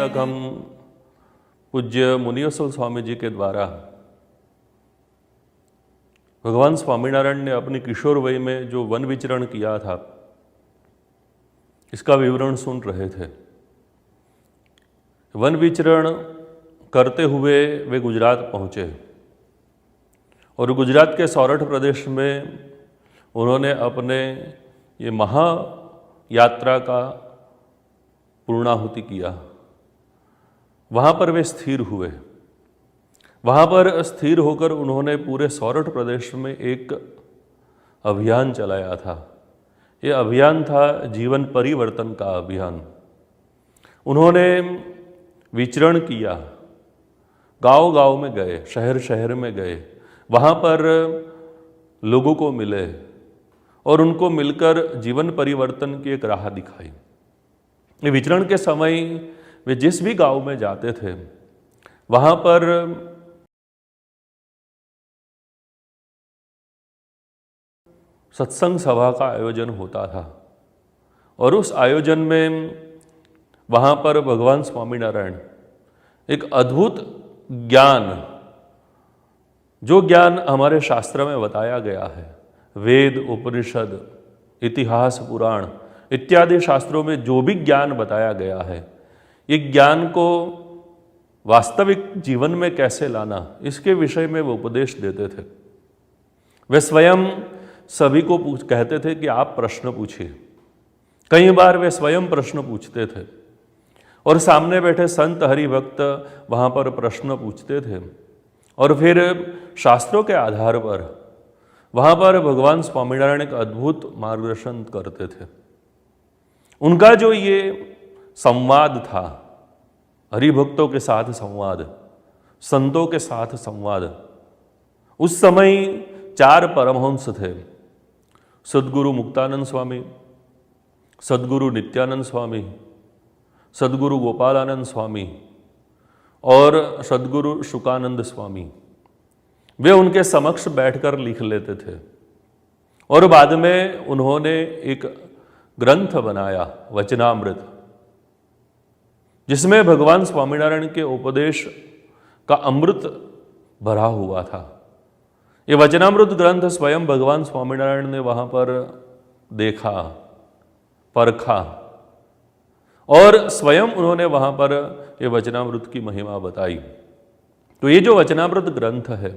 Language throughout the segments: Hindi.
तक हम पूज्य मुनिवसल स्वामी जी के द्वारा भगवान स्वामीनारायण ने अपनी किशोर वय में जो वन विचरण किया था इसका विवरण सुन रहे थे। वन विचरण करते हुए वे गुजरात पहुँचे और गुजरात के सौराठ प्रदेश में उन्होंने अपने ये महा यात्रा का पूर्णाहुति किया। वहाँ पर वे स्थिर हुए। वहाँ पर स्थिर होकर उन्होंने पूरे सौराठ प्रदेश में एक अभियान चलाया था। ये अभियान था जीवन परिवर्तन का अभियान। उन्होंने विचरण किया, गांव-गांव में गए, शहर-शहर में गए, वहाँ पर लोगों को मिले और उनको मिलकर जीवन परिवर्तन की एक राह दिखाई। ये विचरण के समय वे जिस भी गांव में जाते थे वहाँ पर सत्संग सभा का आयोजन होता था और उस आयोजन में वहाँ पर भगवान स्वामीनारायण एक अद्भुत ज्ञान, जो ज्ञान हमारे शास्त्र में बताया गया है, वेद, उपनिषद, इतिहास, पुराण इत्यादि शास्त्रों में जो भी ज्ञान बताया गया है, ये ज्ञान को वास्तविक जीवन में कैसे लाना, इसके विषय में वो उपदेश देते थे। वे स्वयं सभी को कहते थे कि आप प्रश्न पूछिए। कई बार वे स्वयं प्रश्न पूछते थे और सामने बैठे संत हरिभक्त वहाँ पर प्रश्न पूछते थे और फिर शास्त्रों के आधार पर वहाँ पर भगवान स्वामीनारायण एक अद्भुत मार्गदर्शन करते थे। उनका जो ये संवाद था, हरिभक्तों के साथ संवाद, संतों के साथ संवाद, उस समय 4 परमहंस थे, सद्गुरु मुक्तानंद स्वामी, सद्गुरु नित्यानंद स्वामी, सद्गुरु गोपालानंद स्वामी और सद्गुरु शुकानंद स्वामी। वे उनके समक्ष बैठकर लिख लेते थे और बाद में उन्होंने एक ग्रंथ बनाया, वचनामृत, जिसमें भगवान स्वामीनारायण के उपदेश का अमृत भरा हुआ था। ये वचनामृत ग्रंथ स्वयं भगवान स्वामीनारायण ने वहाँ पर देखा, परखा और स्वयं उन्होंने वहाँ पर ये वचनामृत की महिमा बताई। तो ये जो वचनामृत ग्रंथ है,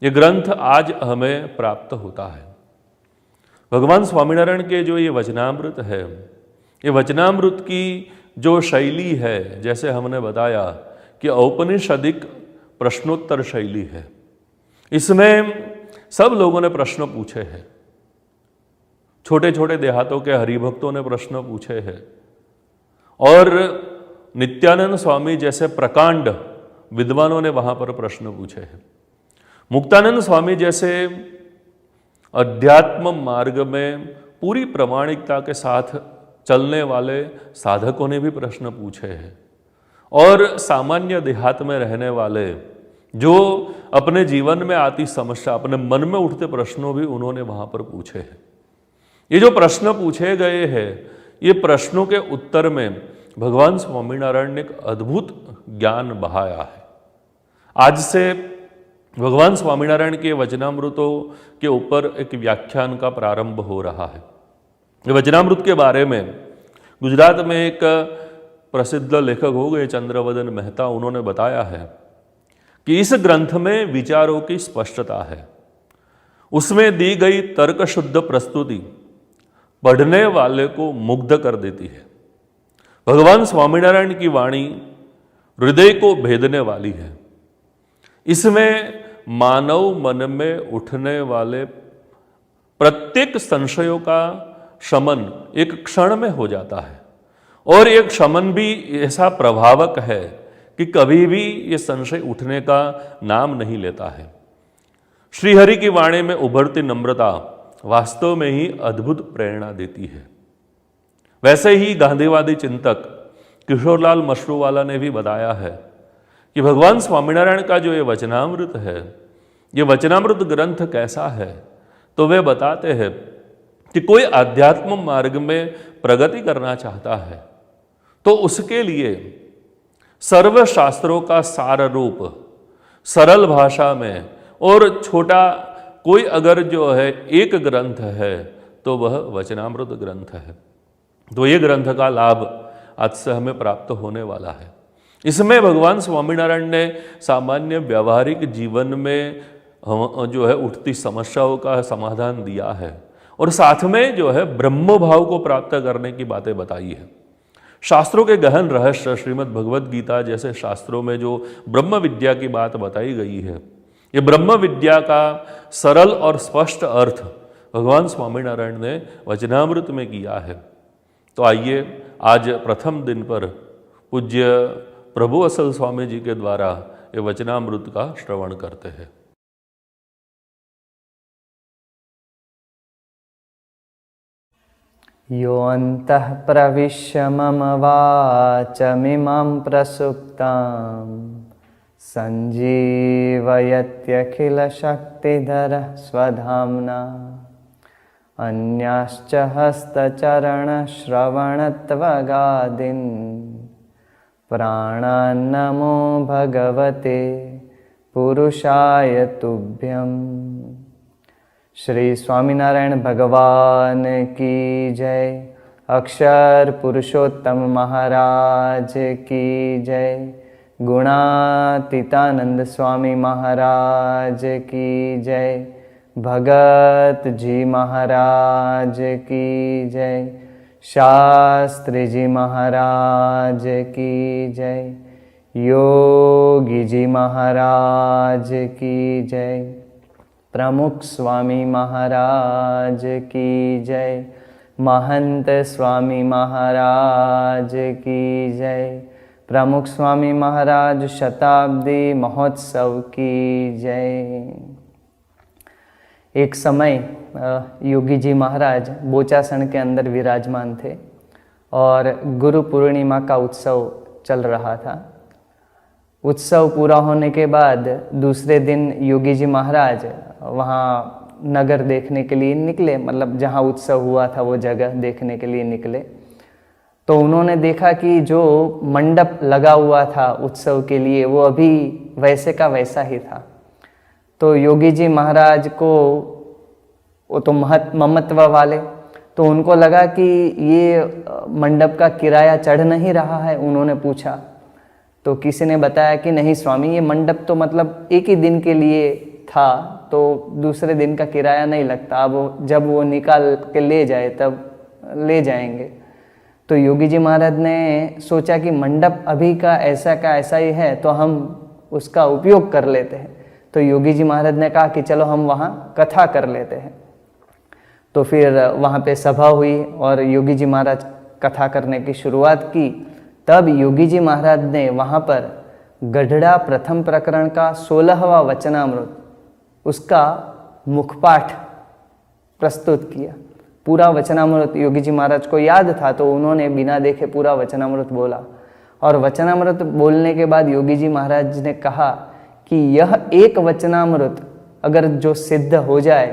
ये ग्रंथ आज हमें प्राप्त होता है। भगवान स्वामीनारायण के जो ये वचनामृत है, ये वचनामृत की जो शैली है, जैसे हमने बताया कि औपनिषदिक प्रश्नोत्तर शैली है, इसमें सब लोगों ने प्रश्न पूछे हैं। छोटे छोटे देहातों के हरिभक्तों ने प्रश्न पूछे हैं और नित्यानंद स्वामी जैसे प्रकांड विद्वानों ने वहाँ पर प्रश्न पूछे हैं। मुक्तानंद स्वामी जैसे अध्यात्म मार्ग में पूरी प्रामाणिकता के साथ चलने वाले साधकों ने भी प्रश्न पूछे हैं और सामान्य देहात में रहने वाले जो अपने जीवन में आती समस्या, अपने मन में उठते प्रश्नों भी उन्होंने वहाँ पर पूछे हैं। ये जो प्रश्न पूछे गए हैं, ये प्रश्नों के उत्तर में भगवान स्वामीनारायण ने एक अद्भुत ज्ञान बहाया है। आज से भगवान स्वामीनारायण के वचनामृतों के ऊपर एक व्याख्यान का प्रारंभ हो रहा है। वचनामृत के बारे में गुजरात में एक प्रसिद्ध लेखक हो गए चंद्रवदन मेहता, उन्होंने बताया है कि इस ग्रंथ में विचारों की स्पष्टता है। उसमें दी गई तर्कशुद्ध प्रस्तुति पढ़ने वाले को मुग्ध कर देती है। भगवान स्वामीनारायण की वाणी हृदय को भेदने वाली है। इसमें मानव मन में उठने वाले प्रत्येक संशयों का शमन एक क्षण में हो जाता है और एक शमन भी ऐसा प्रभावक है कि कभी भी ये संशय उठने का नाम नहीं लेता है। श्रीहरि की वाणी में उभरती नम्रता वास्तव में ही अद्भुत प्रेरणा देती है। वैसे ही गांधीवादी चिंतक किशोरलाल मशरूवाला ने भी बताया है कि भगवान स्वामीनारायण का जो ये वचनामृत है, ये वचनामृत ग्रंथ कैसा है, तो वे बताते हैं कि कोई आध्यात्म मार्ग में प्रगति करना चाहता है तो उसके लिए सर्व शास्त्रों का सार रूप सरल भाषा में और छोटा कोई अगर जो है एक ग्रंथ है तो वह वचनामृत ग्रंथ है। तो ये ग्रंथ का लाभ आज से हमें प्राप्त होने वाला है। इसमें भगवान स्वामीनारायण ने सामान्य व्यावहारिक जीवन में जो है उठती समस्याओं का समाधान दिया है और साथ में जो है ब्रह्म भाव को प्राप्त करने की बातें बताई है। शास्त्रों के गहन रहस्य श्रीमद् भगवद गीता जैसे शास्त्रों में जो ब्रह्म विद्या की बात बताई गई है, ये ब्रह्म विद्या का सरल और स्पष्ट अर्थ भगवान स्वामीनारायण ने वचनामृत में किया है। तो आइए आज प्रथम दिन पर पूज्य प्रभु असल स्वामी जी के द्वारा ये वचनामृत का श्रवण करते हैं। यो अन्तः प्रविश्य मम वाचमिमां प्रसुप्तां सञ्जीवयत्यखिलशक्तिधरः स्वधाम्ना अन्याश्च हस्तचरणश्रवणत्वगादीन् प्राणान्नमो भगवते पुरुषाय तुभ्यम्। श्री स्वामीनारायण भगवान की जय। अक्षर पुरुषोत्तम महाराज की जय। गुणातीतानंद स्वामी महाराज की जय। भगत जी महाराज की जय। शास्त्री जी महाराज की जय। योगी जी महाराज की जय। प्रमुख स्वामी महाराज की जय। महंत स्वामी महाराज की जय। प्रमुख स्वामी महाराज शताब्दी महोत्सव की जय। एक समय योगी जी महाराज बोचासन के अंदर विराजमान थे और गुरु पूर्णिमा का उत्सव चल रहा था। उत्सव पूरा होने के बाद दूसरे दिन योगी जी महाराज वहाँ नगर देखने के लिए निकले, मतलब जहाँ उत्सव हुआ था वो जगह देखने के लिए निकले। तो उन्होंने देखा कि जो मंडप लगा हुआ था उत्सव के लिए वो अभी वैसे का वैसा ही था। तो योगी जी महाराज को वो तो ममत्व वाले, तो उनको लगा कि ये मंडप का किराया चढ़ नहीं रहा है। उन्होंने पूछा तो किसी ने बताया कि नहीं स्वामी, ये मंडप तो मतलब एक ही दिन के लिए था, तो दूसरे दिन का किराया नहीं लगता, अब जब वो निकाल के ले जाए तब ले जाएंगे। तो योगी जी महाराज ने सोचा कि मंडप अभी का ऐसा ही है तो हम उसका उपयोग कर लेते हैं। तो योगी जी महाराज ने कहा कि चलो हम वहाँ कथा कर लेते हैं। तो फिर वहाँ पे सभा हुई और योगी जी महाराज कथा करने की शुरुआत की। तब योगी जी महाराज ने वहाँ पर गढ़ड़ा प्रथम प्रकरण का 16वां वचनामृत उसका मुखपाठ प्रस्तुत किया। पूरा वचनामृत योगी जी महाराज को याद था तो उन्होंने बिना देखे पूरा वचनामृत बोला। और वचनामृत बोलने के बाद योगी जी महाराज ने कहा कि यह एक वचनामृत अगर जो सिद्ध हो जाए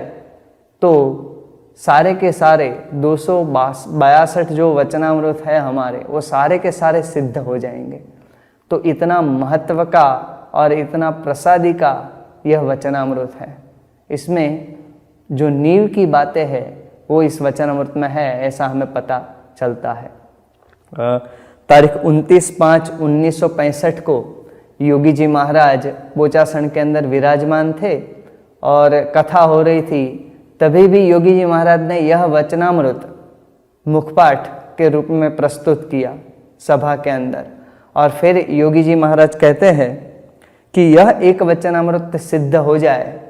तो सारे के सारे 262 जो वचनामृत है हमारे, वो सारे के सारे सिद्ध हो जाएंगे। तो इतना महत्व का और इतना प्रसादी का यह वचनामृत है। इसमें जो नींव की बातें हैं वो इस वचनामृत में है, ऐसा हमें पता चलता है। तारीख 29/5/1965 को योगी जी महाराज बोचासन के अंदर विराजमान थे और कथा हो रही थी। तभी भी योगी जी महाराज ने यह वचनामृत मुखपाठ के रूप में प्रस्तुत किया सभा के अंदर। और फिर योगी जी महाराज कहते हैं कि यह एक वचनामृत सिद्ध हो जाए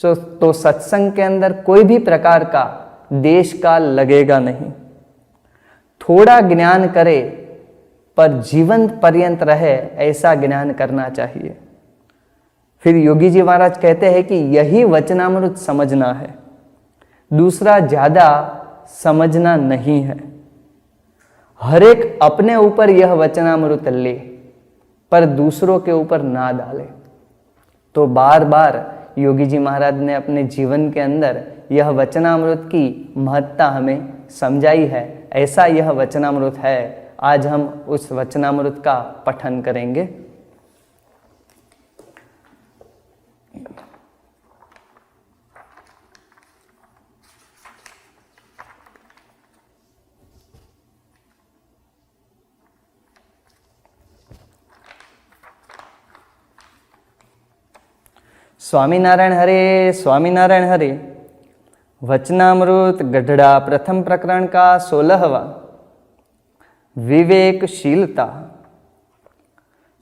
तो सत्संग के अंदर कोई भी प्रकार का देश काल लगेगा नहीं। थोड़ा ज्ञान करे पर जीवन पर्यंत रहे, ऐसा ज्ञान करना चाहिए। फिर योगी जी महाराज कहते हैं कि यही वचनामृत समझना है, दूसरा ज्यादा समझना नहीं है। हर एक अपने ऊपर यह वचनामृत ले पर दूसरों के ऊपर ना डाले। तो बार बार योगी जी महाराज ने अपने जीवन के अंदर यह वचनामृत की महत्ता हमें समझाई है। ऐसा यह वचनामृत है, आज हम उस वचनामृत का पठन करेंगे। स्वामीनारायण हरे, स्वामीनारायण हरे। वचनामृत गढ़ड़ा प्रथम प्रकरण का 16वां, विवेकशीलता।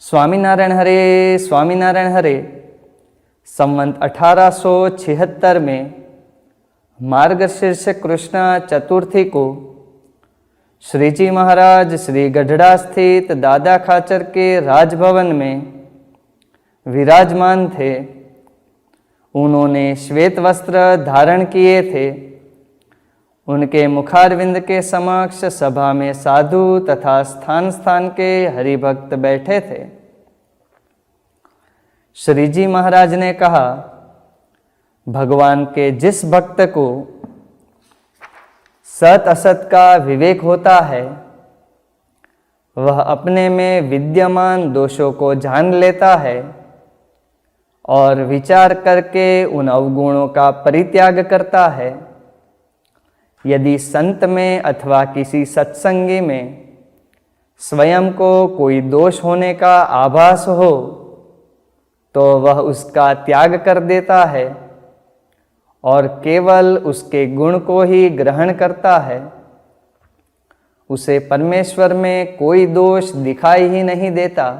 स्वामीनारायण हरे, स्वामीनारायण हरे। संवत 1876 में मार्गशीर्ष कृष्ण चतुर्थी को श्री जी महाराज श्री गढ़ड़ा स्थित दादा खाचर के राजभवन में विराजमान थे। उन्होंने श्वेत वस्त्र धारण किए थे। उनके मुखारविंद के समक्ष सभा में साधु तथा स्थान स्थान के हरिभक्त बैठे थे। श्री जी महाराज ने कहा, भगवान के जिस भक्त को सत असत का विवेक होता है, वह अपने में विद्यमान दोषों को जान लेता है और विचार करके उन अवगुणों का परित्याग करता है। यदि संत में अथवा किसी सत्संगी में स्वयं को कोई दोष होने का आभास हो तो वह उसका त्याग कर देता है और केवल उसके गुण को ही ग्रहण करता है। उसे परमेश्वर में कोई दोष दिखाई ही नहीं देता।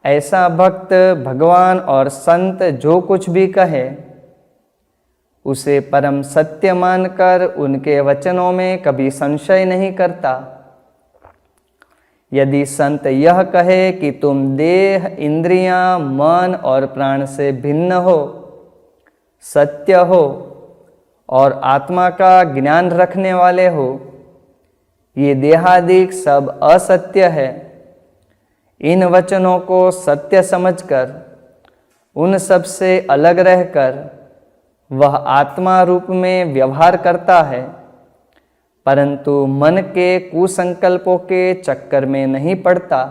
ऐसा भक्त भगवान और संत जो कुछ भी कहे उसे परम सत्य मानकर उनके वचनों में कभी संशय नहीं करता। यदि संत यह कहे कि तुम देह, इंद्रियां, मन और प्राण से भिन्न हो, सत्य हो और आत्मा का ज्ञान रखने वाले हो, ये देहादिक सब असत्य है, इन वचनों को सत्य समझकर उन सब से अलग रहकर वह आत्मा रूप में व्यवहार करता है, परंतु मन के कुसंकल्पों के चक्कर में नहीं पड़ता,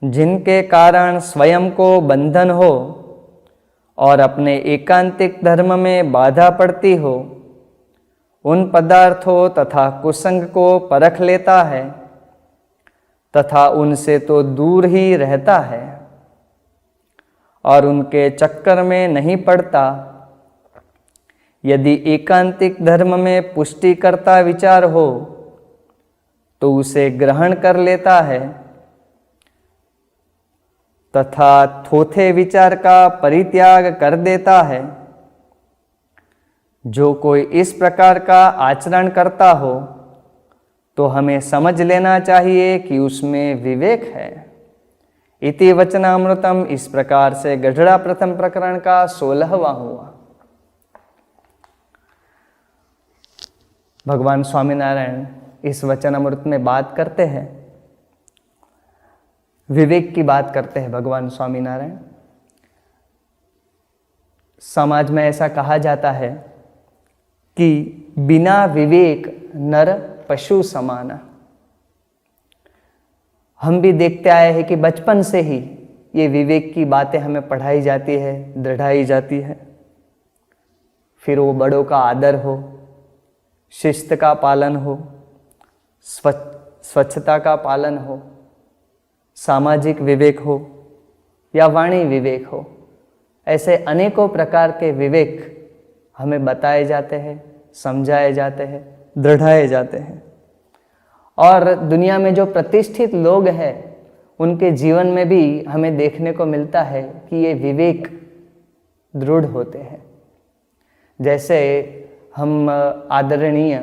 जिनके कारण स्वयं को बंधन हो और अपने एकांतिक धर्म में बाधा पड़ती हो। उन पदार्थों तथा कुसंग को परख लेता है तथा उनसे तो दूर ही रहता है और उनके चक्कर में नहीं पड़ता। यदि एकांतिक धर्म में पुष्टि करता विचार हो तो उसे ग्रहण कर लेता है तथा थोथे विचार का परित्याग कर देता है। जो कोई इस प्रकार का आचरण करता हो तो हमें समझ लेना चाहिए कि उसमें विवेक है। इति वचनामृतम, इस प्रकार से गढ़ड़ा प्रथम प्रकरण का 16वां हुआ। भगवान स्वामीनारायण इस वचनामृत में बात करते हैं, विवेक की बात करते हैं भगवान स्वामीनारायण। समाज में ऐसा कहा जाता है कि बिना विवेक नर पशु समाना। हम भी देखते आए हैं कि बचपन से ही ये विवेक की बातें हमें पढ़ाई जाती है, दृढ़ाई जाती है। फिर वो बड़ों का आदर हो, शिस्त का पालन हो, स्वच्छता का पालन हो, सामाजिक विवेक हो या वाणी विवेक हो, ऐसे अनेकों प्रकार के विवेक हमें बताए जाते हैं, समझाए जाते हैं, दृढ़ाए जाते हैं। और दुनिया में जो प्रतिष्ठित लोग हैं उनके जीवन में भी हमें देखने को मिलता है कि ये विवेक दृढ़ होते हैं। जैसे हम आदरणीय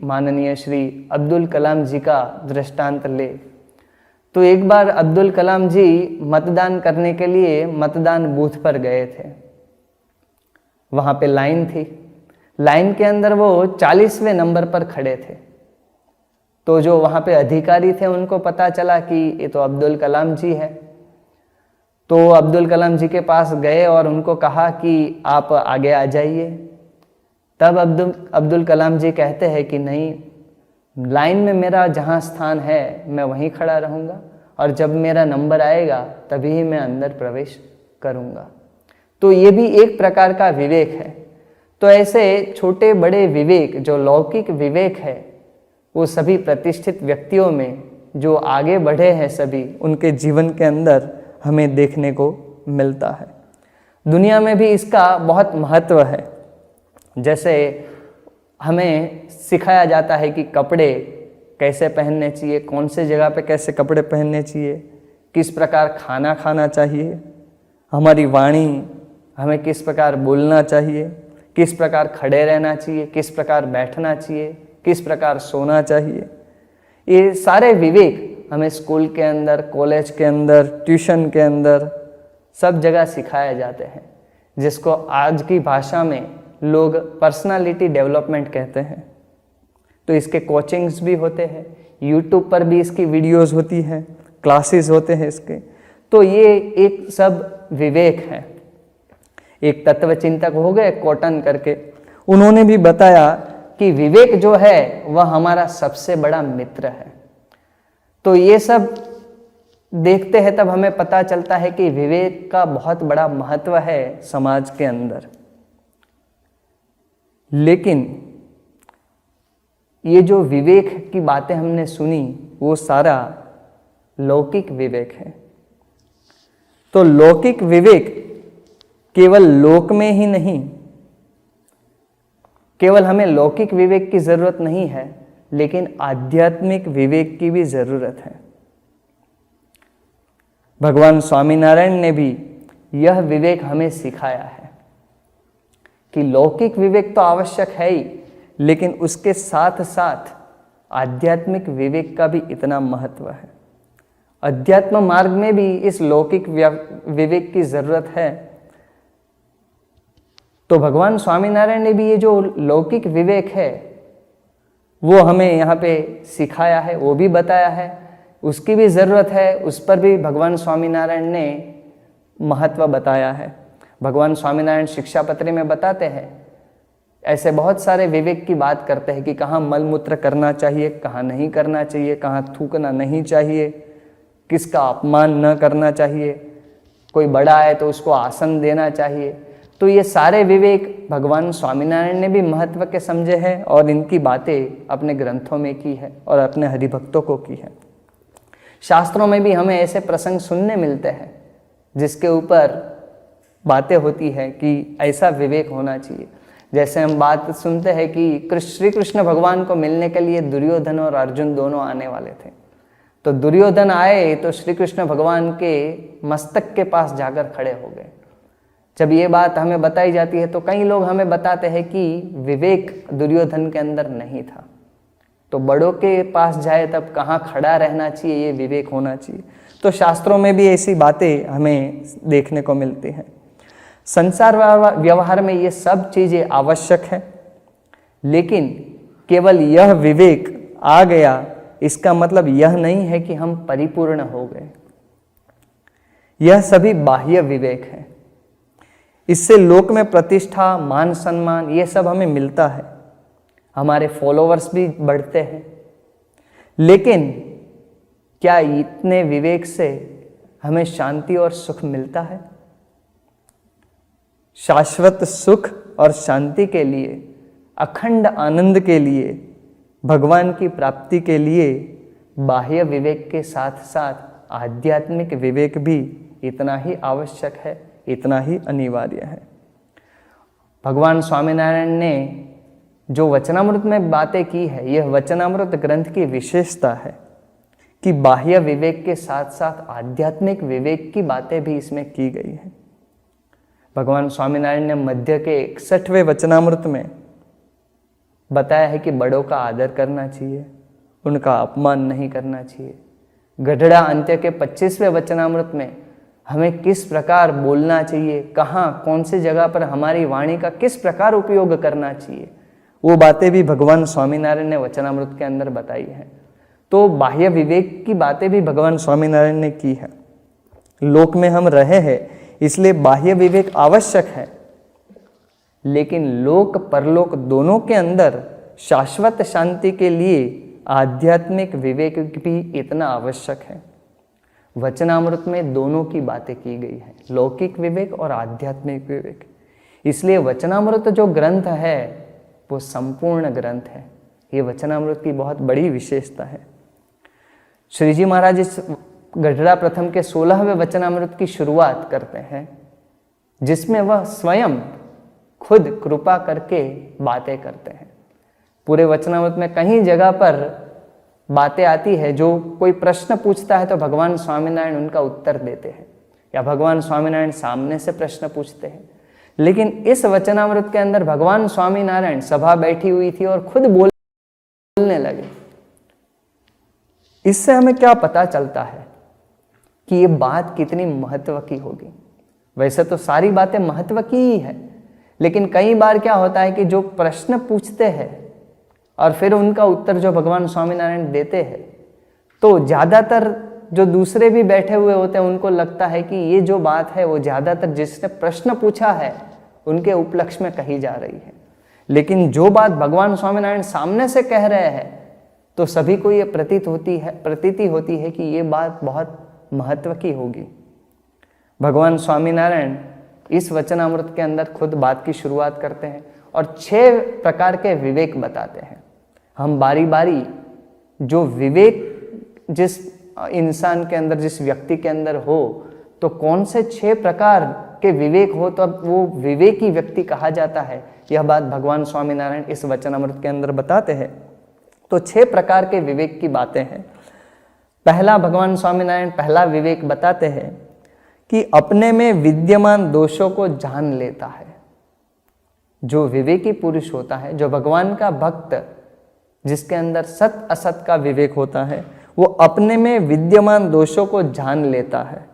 माननीय श्री अब्दुल कलाम जी का दृष्टांत ले तो एक बार अब्दुल कलाम जी मतदान करने के लिए मतदान बूथ पर गए थे। वहाँ पे लाइन थी, लाइन के अंदर वो 40वें नंबर पर खड़े थे। तो जो वहाँ पे अधिकारी थे उनको पता चला कि ये तो अब्दुल कलाम जी है। तो अब्दुल कलाम जी के पास गए और उनको कहा कि आप आगे आ जाइए। तब अब्दुल कलाम जी कहते हैं कि नहीं, लाइन में मेरा जहाँ स्थान है मैं वहीं खड़ा रहूँगा, और जब मेरा नंबर आएगा तभी ही मैं अंदर प्रवेश करूँगा। तो ये भी एक प्रकार का विवेक है। तो ऐसे छोटे बड़े विवेक, जो लौकिक विवेक है, वो सभी प्रतिष्ठित व्यक्तियों में जो आगे बढ़े हैं सभी, उनके जीवन के अंदर हमें देखने को मिलता है। दुनिया में भी इसका बहुत महत्व है। जैसे हमें सिखाया जाता है कि कपड़े कैसे पहनने चाहिए, कौन से जगह पे कैसे कपड़े पहनने चाहिए, किस प्रकार खाना खाना चाहिए, हमारी वाणी हमें किस प्रकार बोलना चाहिए, किस प्रकार खड़े रहना चाहिए, किस प्रकार बैठना चाहिए, किस प्रकार सोना चाहिए। ये सारे विवेक हमें स्कूल के अंदर, कॉलेज के अंदर, ट्यूशन के अंदर सब जगह सिखाए जाते हैं, जिसको आज की भाषा में लोग पर्सनालिटी डेवलपमेंट कहते हैं। तो इसके कोचिंग्स भी होते हैं, यूट्यूब पर भी इसकी वीडियोस होती हैं, क्लासेस होते हैं इसके। तो ये एक सब विवेक है। एक तत्व चिंतक हो गए कॉटन करके, उन्होंने भी बताया कि विवेक जो है वह हमारा सबसे बड़ा मित्र है। तो ये सब देखते हैं तब हमें पता चलता है कि विवेक का बहुत बड़ा महत्व है समाज के अंदर। लेकिन ये जो विवेक की बातें हमने सुनी वो सारा लौकिक विवेक है। तो लौकिक विवेक केवल लोक में ही नहीं, केवल हमें लौकिक विवेक की जरूरत नहीं है, लेकिन आध्यात्मिक विवेक की भी जरूरत है। भगवान स्वामीनारायण ने भी यह विवेक हमें सिखाया है कि लौकिक विवेक तो आवश्यक है ही, लेकिन उसके साथ साथ आध्यात्मिक विवेक का भी इतना महत्व है। अध्यात्म मार्ग में भी इस लौकिक विवेक की जरूरत है। तो भगवान स्वामीनारायण ने भी ये जो लौकिक विवेक है वो हमें यहाँ पे सिखाया है, वो भी बताया है, उसकी भी ज़रूरत है, उस पर भी भगवान स्वामीनारायण ने महत्व बताया है। भगवान स्वामीनारायण शिक्षापत्री में बताते हैं, ऐसे बहुत सारे विवेक की बात करते हैं कि कहाँ मलमूत्र करना चाहिए, कहाँ नहीं करना चाहिए, कहाँ थूकना नहीं चाहिए, किसका अपमान न करना चाहिए, कोई बड़ा है तो उसको आसन देना चाहिए। तो ये सारे विवेक भगवान स्वामीनारायण ने भी महत्व के समझे हैं और इनकी बातें अपने ग्रंथों में की है और अपने हरिभक्तों को की है। शास्त्रों में भी हमें ऐसे प्रसंग सुनने मिलते हैं जिसके ऊपर बातें होती है कि ऐसा विवेक होना चाहिए। जैसे हम बात सुनते हैं कि श्री कृष्ण भगवान को मिलने के लिए दुर्योधन और अर्जुन दोनों आने वाले थे। तो दुर्योधन आए तो श्री कृष्ण भगवान के मस्तक के पास जाकर खड़े हो गए। जब ये बात हमें बताई जाती है तो कई लोग हमें बताते हैं कि विवेक दुर्योधन के अंदर नहीं था। तो बड़ों के पास जाए तब कहाँ खड़ा रहना चाहिए, ये विवेक होना चाहिए। तो शास्त्रों में भी ऐसी बातें हमें देखने को मिलती हैं। संसार व्यवहार में ये सब चीज़ें आवश्यक है, लेकिन केवल यह विवेक आ गया इसका मतलब यह नहीं है कि हम परिपूर्ण हो गए। यह सभी बाह्य विवेक है। इससे लोक में प्रतिष्ठा, मान सम्मान ये सब हमें मिलता है, हमारे फॉलोअर्स भी बढ़ते हैं। लेकिन क्या इतने विवेक से हमें शांति और सुख मिलता है? शाश्वत सुख और शांति के लिए, अखंड आनंद के लिए, भगवान की प्राप्ति के लिए बाह्य विवेक के साथ साथ आध्यात्मिक विवेक भी इतना ही आवश्यक है, इतना ही अनिवार्य है। भगवान स्वामीनारायण ने जो वचनामृत में बातें की है, यह वचनामृत ग्रंथ की विशेषता है कि बाह्य विवेक के साथ साथ आध्यात्मिक विवेक की बातें भी इसमें की गई है। भगवान स्वामीनारायण ने मध्य के 61वें वचनामृत में बताया है कि बड़ों का आदर करना चाहिए, उनका अपमान नहीं करना चाहिए। गढ़ड़ा अंत्य के 25वें वचनामृत में हमें किस प्रकार बोलना चाहिए, कहाँ कौन सी जगह पर हमारी वाणी का किस प्रकार उपयोग करना चाहिए, वो बातें भी भगवान स्वामीनारायण ने वचनामृत के अंदर बताई है। तो बाह्य विवेक की बातें भी भगवान स्वामीनारायण ने की है। लोक में हम रहे हैं इसलिए बाह्य विवेक आवश्यक है, लेकिन लोक परलोक दोनों के अंदर शाश्वत शांति के लिए आध्यात्मिक विवेक भी इतना आवश्यक है। वचनामृत में दोनों की बातें की गई है, लौकिक विवेक और आध्यात्मिक विवेक। इसलिए वचनामृत जो ग्रंथ है वो संपूर्ण ग्रंथ है। ये वचनामृत की बहुत बड़ी विशेषता है। श्री जी महाराज इस गढ़ड़ा प्रथम के 16वें वचनामृत की शुरुआत करते हैं, जिसमें वह स्वयं खुद कृपा करके बातें करते हैं। पूरे वचनामृत में कहीं जगह पर बातें आती है, जो कोई प्रश्न पूछता है तो भगवान स्वामीनारायण उनका उत्तर देते हैं, या भगवान स्वामीनारायण सामने से प्रश्न पूछते हैं। लेकिन इस वचनामृत के अंदर भगवान स्वामीनारायण सभा बैठी हुई थी और खुद बोलने लगे। इससे हमें क्या पता चलता है कि ये बात कितनी महत्व की होगी। वैसे तो सारी बातें महत्व की ही है, लेकिन कई बार क्या होता है कि जो प्रश्न पूछते हैं और फिर उनका उत्तर जो भगवान स्वामीनारायण देते हैं, तो ज़्यादातर जो दूसरे भी बैठे हुए होते हैं उनको लगता है कि ये जो बात है वो ज़्यादातर जिसने प्रश्न पूछा है उनके उपलक्ष्य में कही जा रही है। लेकिन जो बात भगवान स्वामीनारायण सामने से कह रहे हैं तो सभी को ये प्रतीति होती है कि ये बात बहुत महत्व की होगी। भगवान स्वामीनारायण इस वचनामृत के अंदर खुद बात की शुरुआत करते हैं और 6 प्रकार के विवेक बताते हैं। हम बारी बारी जो विवेक जिस इंसान के अंदर, जिस व्यक्ति के अंदर हो, तो कौन से 6 प्रकार के विवेक हो तो अब वो विवेकी व्यक्ति कहा जाता है, यह बात भगवान स्वामीनारायण इस वचनामृत के अंदर बताते हैं। तो 6 प्रकार के विवेक की बातें हैं। पहला, भगवान स्वामीनारायण पहला विवेक बताते हैं कि अपने में विद्यमान दोषों को जान लेता है। जो विवेकी पुरुष होता है, जो भगवान का भक्त, जिसके अंदर सत असत का विवेक होता है, वो अपने में विद्यमान दोषों को जान लेता है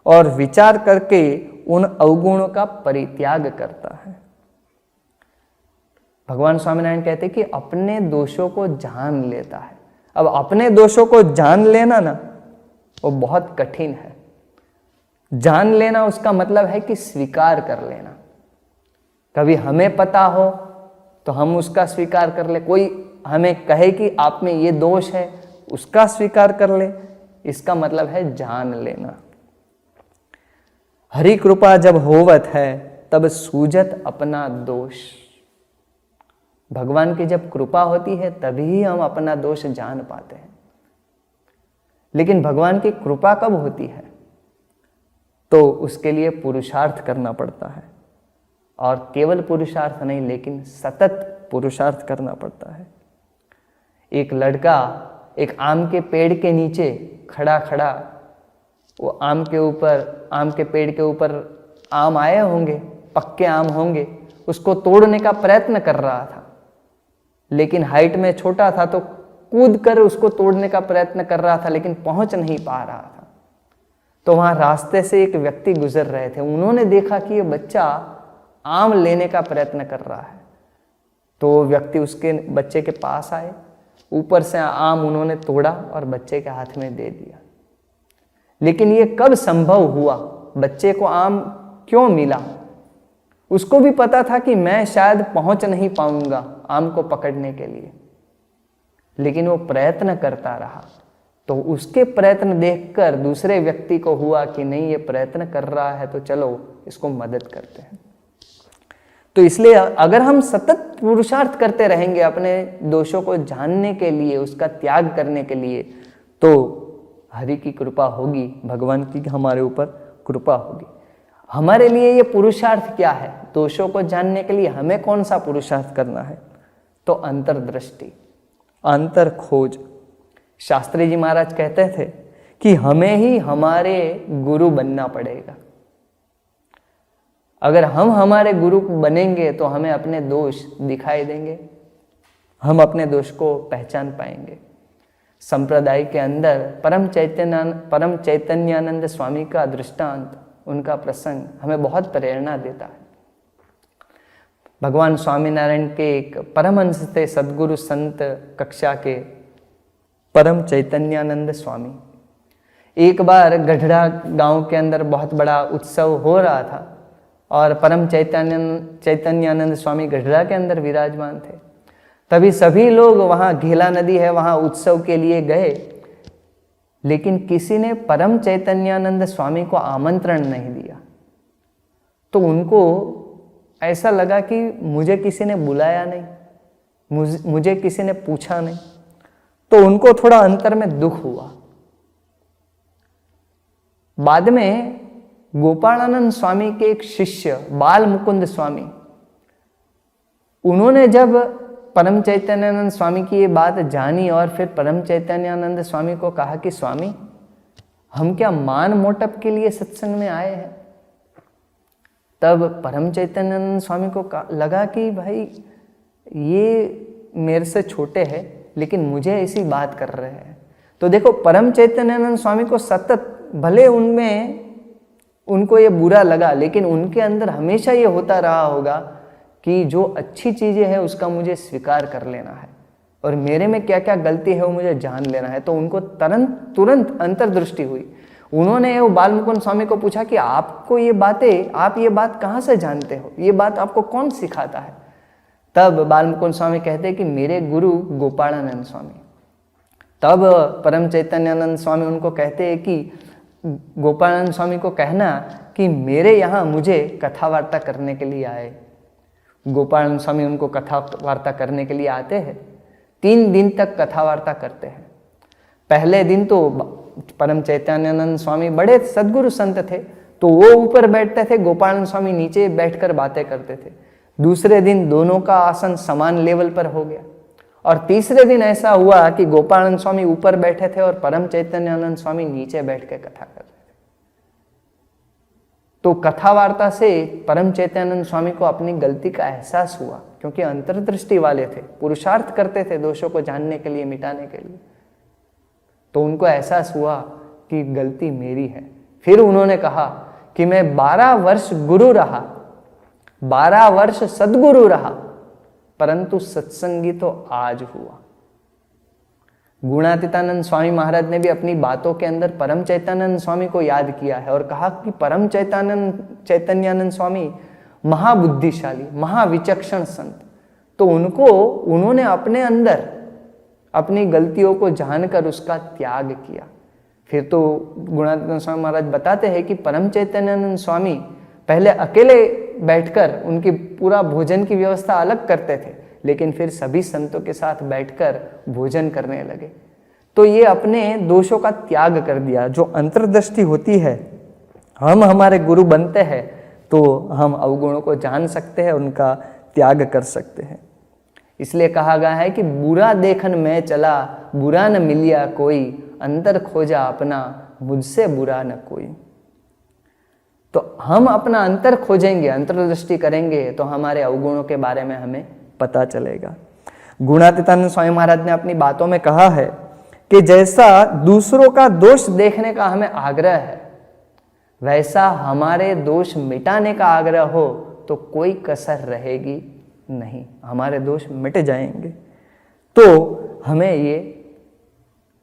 और विचार करके उन अवगुणों का परित्याग करता है। भगवान स्वामीनारायण कहते हैं कि अपने दोषों को जान लेता है। अब अपने दोषों को जान लेना ना, वो बहुत कठिन है। जान लेना उसका मतलब है कि स्वीकार कर लेना। कभी हमें पता हो तो हम उसका स्वीकार कर ले, कोई हमें कहे कि आप में ये दोष है, उसका स्वीकार कर ले, इसका मतलब है जान लेना। हरि कृपा जब होवत है तब सूझत अपना दोष। भगवान की जब कृपा होती है तभी हम अपना दोष जान पाते हैं। लेकिन भगवान की कृपा कब होती है? तो उसके लिए पुरुषार्थ करना पड़ता है, और केवल पुरुषार्थ नहीं, लेकिन सतत पुरुषार्थ करना पड़ता है। एक लड़का एक आम के पेड़ के नीचे खड़ा खड़ा, वो आम के पेड़ के ऊपर आम आए होंगे, पक्के आम होंगे, उसको तोड़ने का प्रयत्न कर रहा था, लेकिन हाइट में छोटा था तो कूद कर उसको तोड़ने का प्रयत्न कर रहा था, लेकिन पहुंच नहीं पा रहा था। तो वहां रास्ते से एक व्यक्ति गुजर रहे थे, उन्होंने देखा कि ये बच्चा आम लेने का प्रयत्न कर रहा है, तो वो व्यक्ति उसके बच्चे के पास आए, ऊपर से आम उन्होंने तोड़ा और बच्चे के हाथ में दे दिया। लेकिन ये कब संभव हुआ? बच्चे को आम क्यों मिला? उसको भी पता था कि मैं शायद पहुंच नहीं पाऊंगा आम को पकड़ने के लिए, लेकिन वो प्रयत्न करता रहा। तो उसके प्रयत्न देखकर दूसरे व्यक्ति को हुआ कि नहीं, ये प्रयत्न कर रहा है तो चलो इसको मदद करते हैं। तो इसलिए अगर हम सतत पुरुषार्थ करते रहेंगे अपने दोषों को जानने के लिए, उसका त्याग करने के लिए, तो हरि की कृपा होगी, भगवान की हमारे ऊपर कृपा होगी। हमारे लिए ये पुरुषार्थ क्या है? दोषों को जानने के लिए हमें कौन सा पुरुषार्थ करना है? तो अंतर्दृष्टि, अंतर खोज। शास्त्री जी महाराज कहते थे कि हमें ही हमारे गुरु बनना पड़ेगा। अगर हम हमारे गुरु बनेंगे तो हमें अपने दोष दिखाई देंगे, हम अपने दोष को पहचान पाएंगे। संप्रदाय के अंदर परम चैतन्यानंद स्वामी का दृष्टांत, उनका प्रसंग हमें बहुत प्रेरणा देता है। भगवान स्वामीनारायण के एक परमहंस थे, सद्गुरु संत कक्षा के परम चैतन्यानंद स्वामी। एक बार गढ़ड़ा गांव के अंदर बहुत बड़ा उत्सव हो रहा था और परम चैतन्यानंद स्वामी गढ़ड़ा के अंदर विराजमान थे। तभी सभी लोग वहाँ घेला नदी है वहाँ उत्सव के लिए गए, लेकिन किसी ने परम चैतन्यानंद स्वामी को आमंत्रण नहीं दिया। तो उनको ऐसा लगा कि मुझे किसी ने बुलाया नहीं, मुझे किसी ने पूछा नहीं। तो उनको थोड़ा अंतर में दुख हुआ। बाद में गोपालानंद स्वामी के एक शिष्य बाल मुकुंद स्वामी, उन्होंने जब परम चैतन्यानंद स्वामी की ये बात जानी और फिर परम चैतन्यानंद स्वामी को कहा कि स्वामी, हम क्या मान मोटप के लिए सत्संग में आए हैं? तब परम चैतन्यानंद स्वामी को लगा कि भाई ये मेरे से छोटे हैं लेकिन मुझे ऐसी बात कर रहे हैं। तो देखो, परम चैतन्यानंद स्वामी को सतत भले उनको ये बुरा लगा, लेकिन उनके अंदर हमेशा ये होता रहा होगा कि जो अच्छी चीज़ें हैं उसका मुझे स्वीकार कर लेना है और मेरे में क्या क्या गलती है वो मुझे जान लेना है। तो उनको तुरंत अंतर्दृष्टि हुई। उन्होंने वो बाल मुकुंद स्वामी को पूछा कि आपको ये बातें, आप ये बात कहाँ से जानते हो? ये बात आपको कौन सिखाता है? तब बाल मुकुंद स्वामी कहते कि मेरे गुरु गोपालानंद स्वामी। तब परम चैतन्यानंद स्वामी उनको कहते हैं कि गोपालानंद स्वामी को कहना कि मेरे यहाँ मुझे कथा वार्ता करने के लिए आए। गोपालानंद स्वामी उनको कथा वार्ता करने के लिए आते हैं। 3 दिन तक कथा वार्ता करते हैं। पहले दिन तो परम चैतन्यानंद स्वामी बड़े सद्गुरु संत थे, तो वो ऊपर बैठते थे, गोपालानंद स्वामी नीचे बैठकर बातें करते थे। दूसरे दिन दोनों का आसन समान लेवल पर हो गया और तीसरे दिन ऐसा हुआ कि गोपालानंद स्वामी ऊपर बैठे थे और परम चैतन्यानंद स्वामी नीचे बैठ के कथा कर रहे थे। तो कथा वार्ता से परम चैतन्यानंद स्वामी को अपनी गलती का एहसास हुआ, क्योंकि अंतर्दृष्टि वाले थे, पुरुषार्थ करते थे दोषों को जानने के लिए, मिटाने के लिए। तो उनको एहसास हुआ कि गलती मेरी है। फिर उन्होंने कहा कि मैं 12 वर्ष गुरु रहा, 12 वर्ष सद्गुरु रहा, परंतु सत्संगी तो आज हुआ। गुणातीतानंद स्वामी महाराज ने भी अपनी बातों के अंदर परम चैतन्यानंद स्वामी को याद किया है और कहा कि परम चैतन्यानंद स्वामी महाबुद्धिशाली, महाविचक्षण संत। तो उन्होंने अपने अंदर अपनी गलतियों को जानकर उसका त्याग किया। फिर तो गुणातीतानंद स्वामी महाराज बताते हैं कि परम चैतन्यानंद स्वामी पहले अकेले बैठकर उनकी पूरा भोजन की व्यवस्था अलग करते थे, लेकिन फिर सभी संतों के साथ बैठकर भोजन करने लगे। तो ये अपने दोषों का त्याग कर दिया। जो अंतर्दृष्टि होती है, हम हमारे गुरु बनते हैं तो हम अवगुणों को जान सकते हैं, उनका त्याग कर सकते हैं। इसलिए कहा गया है कि बुरा देखन में चला, बुरा न मिलिया कोई, अंतर खोजा अपना, मुझसे बुरा न कोई। तो हम अपना अंतर खोजेंगे, अंतर्दृष्टि करेंगे तो हमारे अवगुणों के बारे में हमें पता चलेगा। गुणातीतानंद स्वामी महाराज ने अपनी बातों में कहा है कि जैसा दूसरों का दोष देखने का हमें आग्रह है, वैसा हमारे दोष मिटाने का आग्रह हो तो कोई कसर रहेगी नहीं, हमारे दोष मिट जाएंगे। तो हमें ये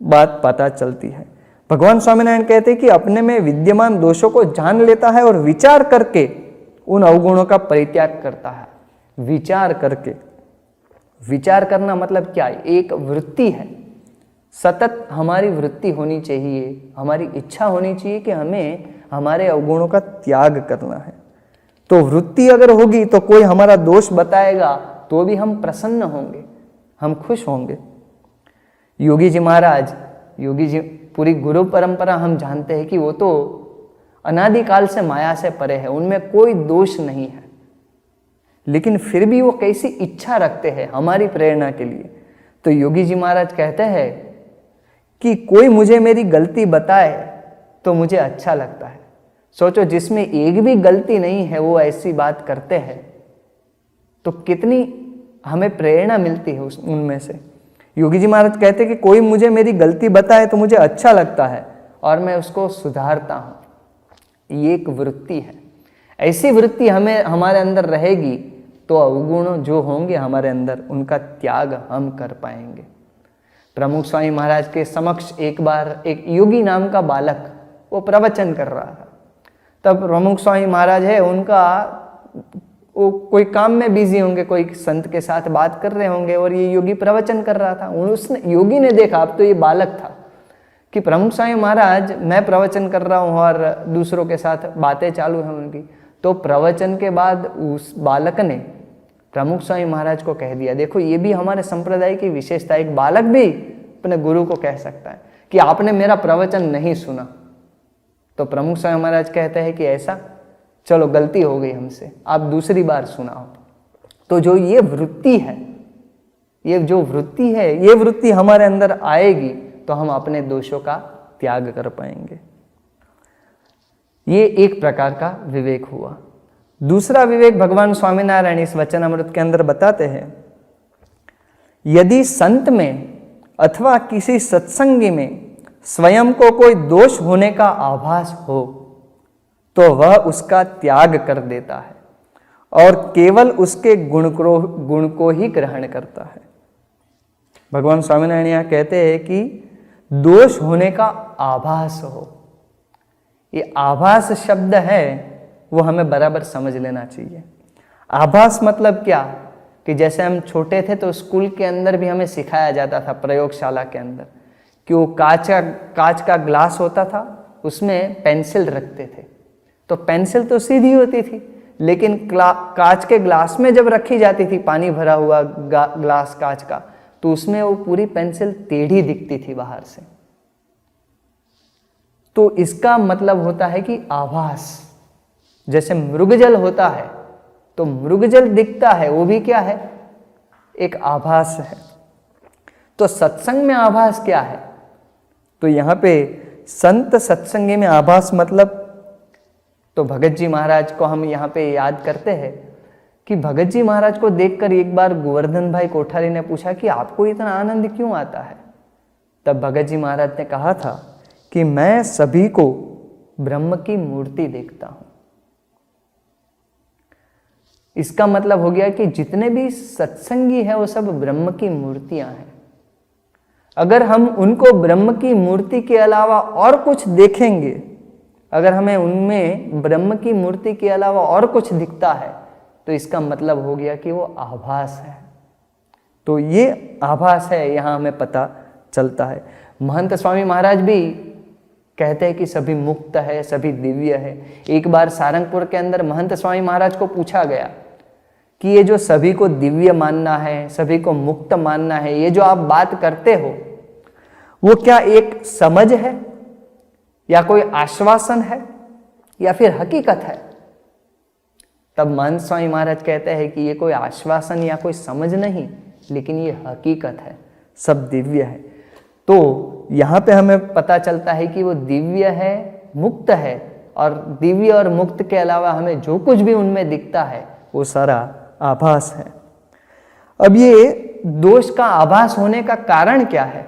बात पता चलती है। भगवान स्वामीनारायण कहते हैं कि अपने में विद्यमान दोषों को जान लेता है और विचार करके उन अवगुणों का परित्याग करता है। विचार करके, विचार करना मतलब क्या है? एक वृत्ति है, सतत हमारी वृत्ति होनी चाहिए, हमारी इच्छा होनी चाहिए कि हमें हमारे अवगुणों का त्याग करना है। तो वृत्ति अगर होगी तो कोई हमारा दोष बताएगा तो भी हम प्रसन्न होंगे, हम खुश होंगे। योगी जी महाराज, योगी जी पूरी गुरु परंपरा हम जानते हैं कि वो तो अनादिकाल से माया से परे है, उनमें कोई दोष नहीं है, लेकिन फिर भी वो कैसी इच्छा रखते हैं हमारी प्रेरणा के लिए। तो योगी जी महाराज कहते हैं कि कोई मुझे मेरी गलती बताए तो मुझे अच्छा लगता है। सोचो, जिसमें एक भी गलती नहीं है वो ऐसी बात करते हैं तो कितनी हमें प्रेरणा मिलती है उनमें से। योगी जी महाराज कहते हैं कि कोई मुझे मेरी गलती बताए तो मुझे अच्छा लगता है और मैं उसको सुधारता हूँ। ये एक वृत्ति है। ऐसी वृत्ति हमारे अंदर रहेगी तो अवगुण जो होंगे हमारे अंदर, उनका त्याग हम कर पाएंगे। प्रमुख स्वामी महाराज के समक्ष एक बार एक योगी नाम का बालक वो प्रवचन कर रहा था। तब प्रमुख स्वामी महाराज है, उनका वो कोई काम में बिजी होंगे, कोई संत के साथ बात कर रहे होंगे और ये योगी प्रवचन कर रहा था। उसने योगी ने देखा, अब तो ये बालक था, कि प्रमुख स्वामी महाराज मैं प्रवचन कर रहा हूँ और दूसरों के साथ बातें चालू हैं उनकी। तो प्रवचन के बाद उस बालक ने प्रमुख स्वामी महाराज को कह दिया, देखो ये भी हमारे संप्रदाय की विशेषता, एक बालक भी अपने गुरु को कह सकता है कि आपने मेरा प्रवचन नहीं सुना। तो प्रमुख स्वामी महाराज कहते हैं कि ऐसा, चलो गलती हो गई हमसे, आप दूसरी बार सुनाओ। तो जो ये वृत्ति है, ये जो वृत्ति है, ये वृत्ति हमारे अंदर आएगी तो हम अपने दोषों का त्याग कर पाएंगे। ये एक प्रकार का विवेक हुआ। दूसरा विवेक भगवान स्वामीनारायण इस वचनामृत के अंदर बताते हैं, यदि संत में अथवा किसी सत्संगी में स्वयं को कोई दोष होने का आभास हो तो वह उसका त्याग कर देता है और केवल उसके गुण को ही ग्रहण करता है। भगवान स्वामीनारायण यहाँ कहते हैं कि दोष होने का आभास हो, ये आभास शब्द है वो हमें बराबर समझ लेना चाहिए। आभास मतलब क्या, कि जैसे हम छोटे थे तो स्कूल के अंदर भी हमें सिखाया जाता था, प्रयोगशाला के अंदर, कि वो कांच का ग्लास होता था, उसमें पेंसिल रखते थे। तो पेंसिल तो सीधी होती थी, लेकिन कांच के ग्लास में जब रखी जाती थी, पानी भरा हुआ ग्लास कांच का, तो उसमें वो पूरी पेंसिल टेढ़ी दिखती थी बाहर से। तो इसका मतलब होता है कि आभास, जैसे मृगजल होता है तो मृगजल दिखता है, वो भी क्या है, एक आभास है। तो सत्संग में आभास क्या है, तो यहाँ पे संत सत्संगी में आभास मतलब, तो भगत जी महाराज को हम यहाँ पे याद करते हैं कि भगत जी महाराज को देखकर एक बार गोवर्धन भाई कोठारी ने पूछा कि आपको इतना आनंद क्यों आता है। तब भगत जी महाराज ने कहा था कि मैं सभी को ब्रह्म की मूर्ति देखता हूं। इसका मतलब हो गया कि जितने भी सत्संगी है वो सब ब्रह्म की मूर्तियां हैं। अगर हम उनको ब्रह्म की मूर्ति के अलावा और कुछ देखेंगे, अगर हमें उनमें ब्रह्म की मूर्ति के अलावा और कुछ दिखता है, तो इसका मतलब हो गया कि वो आभास है। तो ये आभास है, यहाँ हमें पता चलता है। महंत स्वामी महाराज भी कहते हैं कि सभी मुक्त है, सभी दिव्य है। एक बार सारंगपुर के अंदर महंत स्वामी महाराज को पूछा गया कि ये जो सभी को दिव्य मानना है, सभी को मुक्त मानना है, ये जो आप बात करते हो, वो क्या एक समझ है या कोई आश्वासन है या फिर हकीकत है? तब महंत स्वामी महाराज कहते हैं कि ये कोई आश्वासन या कोई समझ नहीं, लेकिन ये हकीकत है, सब दिव्य है। तो यहाँ पे हमें पता चलता है कि वो दिव्य है, मुक्त है, और दिव्य और मुक्त के अलावा हमें जो कुछ भी उनमें दिखता है वो सारा आभास है। अब ये दोष का आभास होने का कारण क्या है,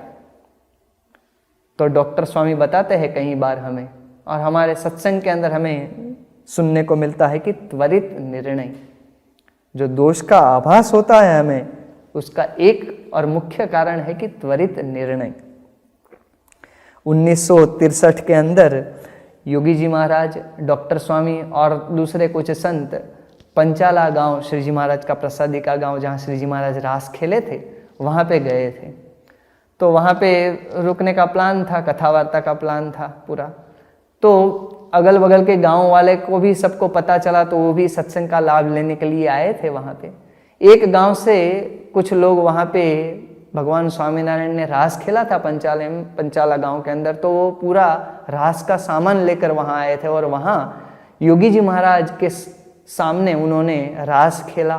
तो डॉक्टर स्वामी बताते हैं कई बार हमें, और हमारे सत्संग के अंदर हमें सुनने को मिलता है कि त्वरित निर्णय। जो दोष का आभास होता है हमें, उसका एक और मुख्य कारण है कि त्वरित निर्णय। 1963 के अंदर योगी जी महाराज, डॉक्टर स्वामी और दूसरे कुछ संत पंचाला गांव, श्री जी महाराज का प्रसादी का गांव, जहाँ श्री जी महाराज रास खेले थे, वहाँ पे गए थे। तो वहाँ पे रुकने का प्लान था, कथा वार्ता का प्लान था पूरा। तो अगल बगल के गांव वाले को भी सबको पता चला, तो वो भी सत्संग का लाभ लेने के लिए आए थे वहाँ पे। एक गांव से कुछ लोग वहाँ पे, भगवान स्वामीनारायण ने रास खेला था पंचाला गांव के अंदर, तो वो पूरा रास का सामान लेकर वहाँ आए थे और वहाँ योगी जी महाराज के सामने उन्होंने रास खेला,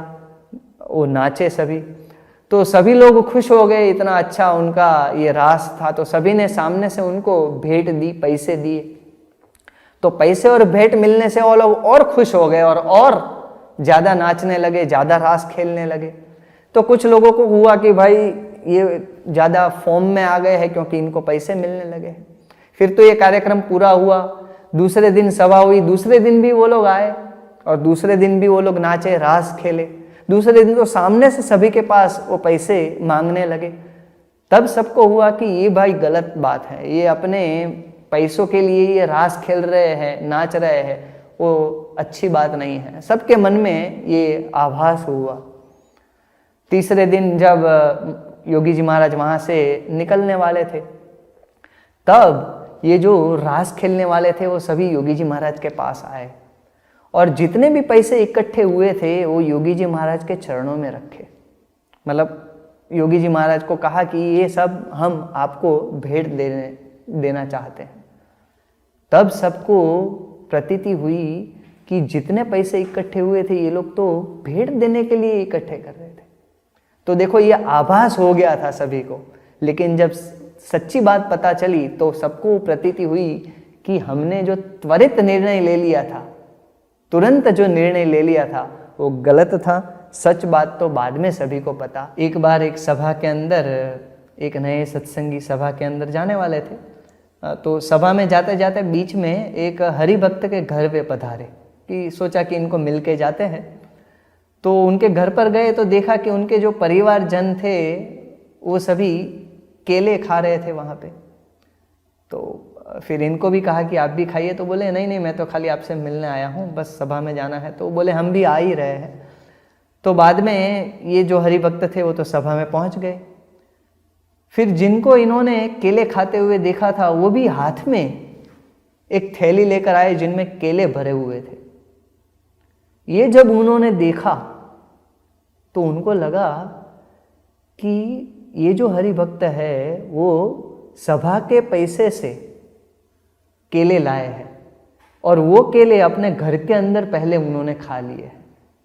वो नाचे सभी। तो सभी लोग खुश हो गए, इतना अच्छा उनका ये रास था। तो सभी ने सामने से उनको भेंट दी, पैसे दिए। तो पैसे और भेंट मिलने से वो लोग और खुश हो गए और ज़्यादा नाचने लगे, ज़्यादा रास खेलने लगे। तो कुछ लोगों को हुआ कि भाई ये ज़्यादा फॉर्म में आ गए हैं क्योंकि इनको पैसे मिलने लगे। फिर तो ये कार्यक्रम पूरा हुआ। दूसरे दिन सभा हुई, दूसरे दिन भी वो लोग आए और दूसरे दिन भी वो लोग नाचे, रास खेले। दूसरे दिन तो सामने से सभी के पास वो पैसे मांगने लगे। तब सबको हुआ कि ये भाई गलत बात है, ये अपने पैसों के लिए ये रास खेल रहे हैं, नाच रहे हैं, वो अच्छी बात नहीं है। सबके मन में ये आभास हुआ। तीसरे दिन जब योगी जी महाराज वहाँ से निकलने वाले थे, तब ये जो रास खेलने वाले थे वो सभी योगी जी महाराज के पास आए और जितने भी पैसे इकट्ठे हुए थे वो योगी जी महाराज के चरणों में रखे। मतलब योगी जी महाराज को कहा कि ये सब हम आपको भेंट देना चाहते हैं। तब सबको प्रतीति हुई कि जितने पैसे इकट्ठे हुए थे ये लोग तो भेंट देने के लिए इकट्ठे कर रहे थे। तो देखो ये आभास हो गया था सभी को, लेकिन जब सच्ची बात पता चली तो सबको प्रतीति हुई कि हमने जो त्वरित निर्णय ले लिया था, तुरंत जो निर्णय ले लिया था वो गलत था। सच बात तो बाद में सभी को पता। एक बार एक सभा के अंदर, एक नए सत्संगी सभा के अंदर जाने वाले थे, तो सभा में जाते जाते बीच में एक हरि भक्त के घर पे पधारे कि सोचा कि इनको मिल के जाते हैं। तो उनके घर पर गए तो देखा कि उनके जो परिवारजन थे वो सभी केले खा रहे थे वहाँ पे। तो फिर इनको भी कहा कि आप भी खाइए, तो बोले नहीं नहीं मैं तो खाली आपसे मिलने आया हूँ, बस सभा में जाना है। तो बोले हम भी आ ही रहे हैं। तो बाद में ये जो हरि भक्त थे वो तो सभा में पहुँच गए। फिर जिनको इन्होंने केले खाते हुए देखा था वो भी हाथ में एक थैली लेकर आए जिनमें केले भरे हुए थे। ये जब उन्होंने देखा तो उनको लगा कि ये जो हरि भक्त है वो सभा के पैसे से केले लाए हैं और वो केले अपने घर के अंदर पहले उन्होंने खा लिए हैं।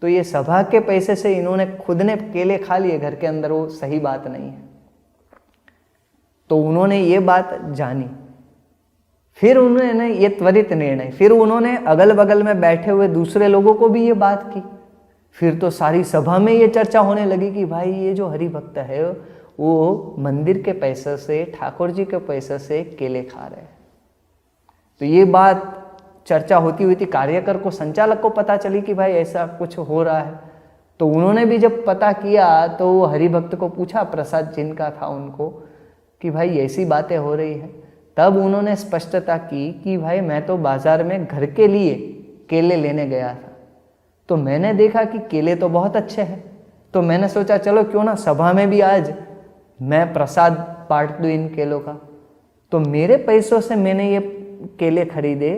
तो ये सभा के पैसे से इन्होंने खुद ने केले खा लिए घर के अंदर, वो सही बात नहीं है। तो उन्होंने ये बात जानी। फिर उन्होंने ये त्वरित निर्णय, फिर उन्होंने अगल बगल में बैठे हुए दूसरे लोगों को भी ये बात की। फिर तो सारी सभा में ये चर्चा होने लगी कि भाई ये जो हरि भक्त है वो मंदिर के पैसे से, ठाकुर जी के पैसे से केले खा रहे हैं। तो ये बात चर्चा होती हुई थी। कार्यकर को, संचालक को पता चली कि भाई ऐसा कुछ हो रहा है। तो उन्होंने भी जब पता किया तो वो हरि भक्त को पूछा, प्रसाद जिनका था उनको, कि भाई ऐसी बातें हो रही है। तब उन्होंने स्पष्टता की कि भाई मैं तो बाजार में घर के लिए केले लेने गया था, तो मैंने देखा कि केले तो बहुत अच्छे हैं, तो मैंने सोचा चलो क्यों ना सभा में भी आज मैं प्रसाद बांट दूँ इन केलों का। तो मेरे पैसों से मैंने ये केले खरीदे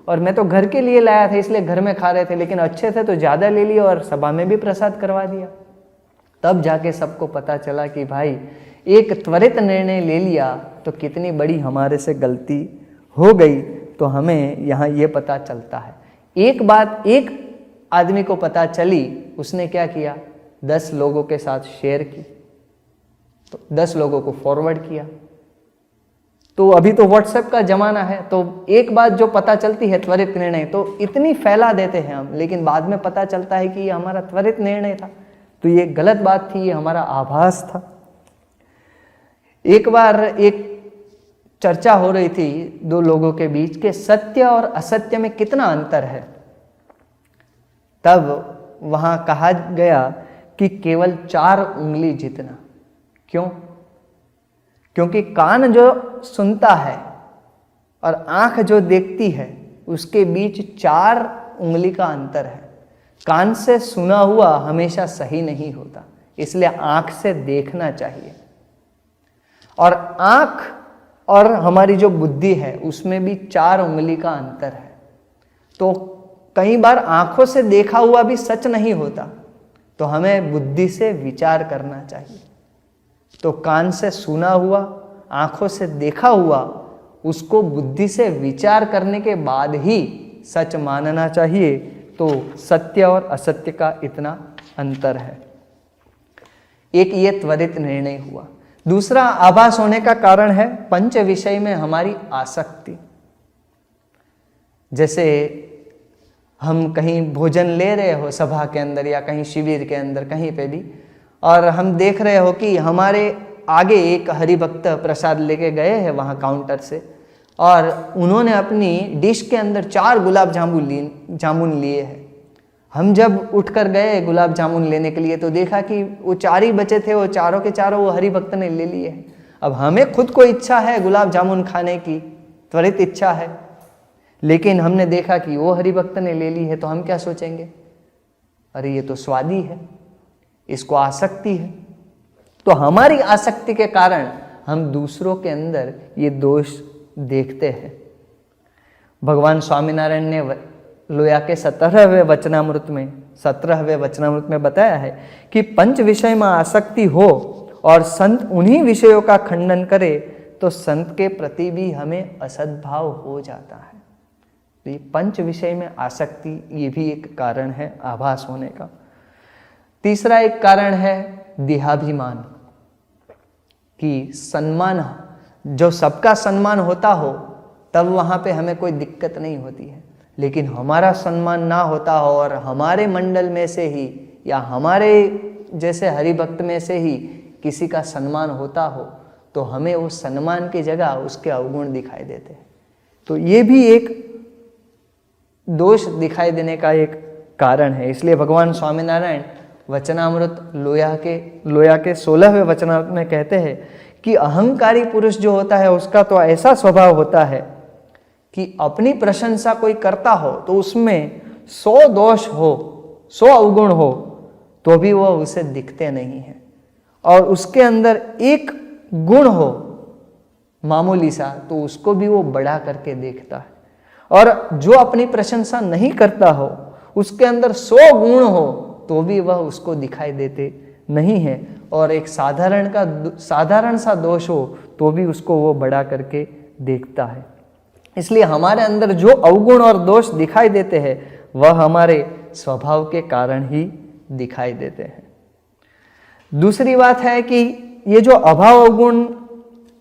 और मैं तो घर के लिए लाया था इसलिए घर में खा रहे थे, लेकिन अच्छे थे तो ज़्यादा ले लिए और सभा में भी प्रसाद करवा दिया। तब जाके सबको पता चला कि भाई एक त्वरित निर्णय ले लिया तो कितनी बड़ी हमारे से गलती हो गई। तो हमें यहाँ ये पता चलता है। एक बात एक आदमी को पता चली, उसने क्या किया, 10 लोगों के साथ शेयर की, तो 10 लोगों को फॉरवर्ड किया। तो अभी तो व्हाट्सएप का ज़माना है, तो एक बात जो पता चलती है त्वरित निर्णय, तो इतनी फैला देते हैं हम, लेकिन बाद में पता चलता है कि ये हमारा त्वरित निर्णय था, तो ये गलत बात थी, ये हमारा आभास था। एक बार एक चर्चा हो रही थी 2 लोगों के बीच के सत्य और असत्य में कितना अंतर है। तब वहाँ कहा गया कि केवल 4 उंगली जितना। क्यों? क्योंकि कान जो सुनता है और आँख जो देखती है उसके बीच 4 उंगली का अंतर है। कान से सुना हुआ हमेशा सही नहीं होता, इसलिए आँख से देखना चाहिए। और आँख और हमारी जो बुद्धि है उसमें भी 4 उंगली का अंतर है। तो कई बार आँखों से देखा हुआ भी सच नहीं होता, तो हमें बुद्धि से विचार करना चाहिए। तो कान से सुना हुआ, आँखों से देखा हुआ, उसको बुद्धि से विचार करने के बाद ही सच मानना चाहिए। तो सत्य और असत्य का इतना अंतर है। एक ये त्वरित निर्णय हुआ। दूसरा आभास होने का कारण है पंच विषय में हमारी आसक्ति। जैसे हम कहीं भोजन ले रहे हो सभा के अंदर या कहीं शिविर के अंदर, कहीं पे भी, और हम देख रहे हो कि हमारे आगे एक हरिभक्त प्रसाद लेके गए हैं वहाँ काउंटर से, और उन्होंने अपनी डिश के अंदर 4 गुलाब जामुन लिए हैं। हम जब उठकर गए गुलाब जामुन लेने के लिए तो देखा कि वो 4 ही बचे थे, वो चारों के चारों वो हरिभक्त ने ले लिए हैं। अब हमें खुद को इच्छा है गुलाब जामुन खाने की, त्वरित इच्छा है, लेकिन हमने देखा कि वो हरिभक्त ने ले ली है, तो हम क्या सोचेंगे, अरे ये तो स्वादी है, इसको आसक्ति है। तो हमारी आसक्ति के कारण हम दूसरों के अंदर ये दोष देखते हैं। भगवान स्वामीनारायण ने लोया के 17वें वचनामृत में बताया है कि पंच विषय में आसक्ति हो और संत उन्हीं विषयों का खंडन करे तो संत के प्रति भी हमें असद्भाव हो जाता है। तो ये पंच विषय में आसक्ति, ये भी एक कारण है आभास होने का। तीसरा एक कारण है देहाभिमान, कि सम्मान, जो सबका सम्मान होता हो तब वहाँ पे हमें कोई दिक्कत नहीं होती है, लेकिन हमारा सम्मान ना होता हो और हमारे मंडल में से ही या हमारे जैसे हरिभक्त में से ही किसी का सम्मान होता हो तो हमें उस सम्मान की जगह उसके अवगुण दिखाई देते हैं। तो ये भी एक दोष दिखाई देने का एक कारण है। इसलिए भगवान स्वामीनारायण वचनामृत लोया के 16वें वचनामृत में कहते हैं कि अहंकारी पुरुष जो होता है उसका तो ऐसा स्वभाव होता है कि अपनी प्रशंसा कोई करता हो तो उसमें 100 दोष हो, 100 अवगुण हो, तो भी वह उसे दिखते नहीं है, और उसके अंदर एक गुण हो मामूली सा तो उसको भी वो बड़ा करके देखता है, और जो अपनी प्रशंसा नहीं करता हो उसके अंदर 100 गुण हो तो भी वह उसको दिखाई देते नहीं है, और एक साधारण सा दोष हो तो भी उसको वो बड़ा करके देखता है। इसलिए हमारे अंदर जो अवगुण और दोष दिखाई देते हैं वह हमारे स्वभाव के कारण ही दिखाई देते हैं। दूसरी बात है कि ये जो अभाव अवगुण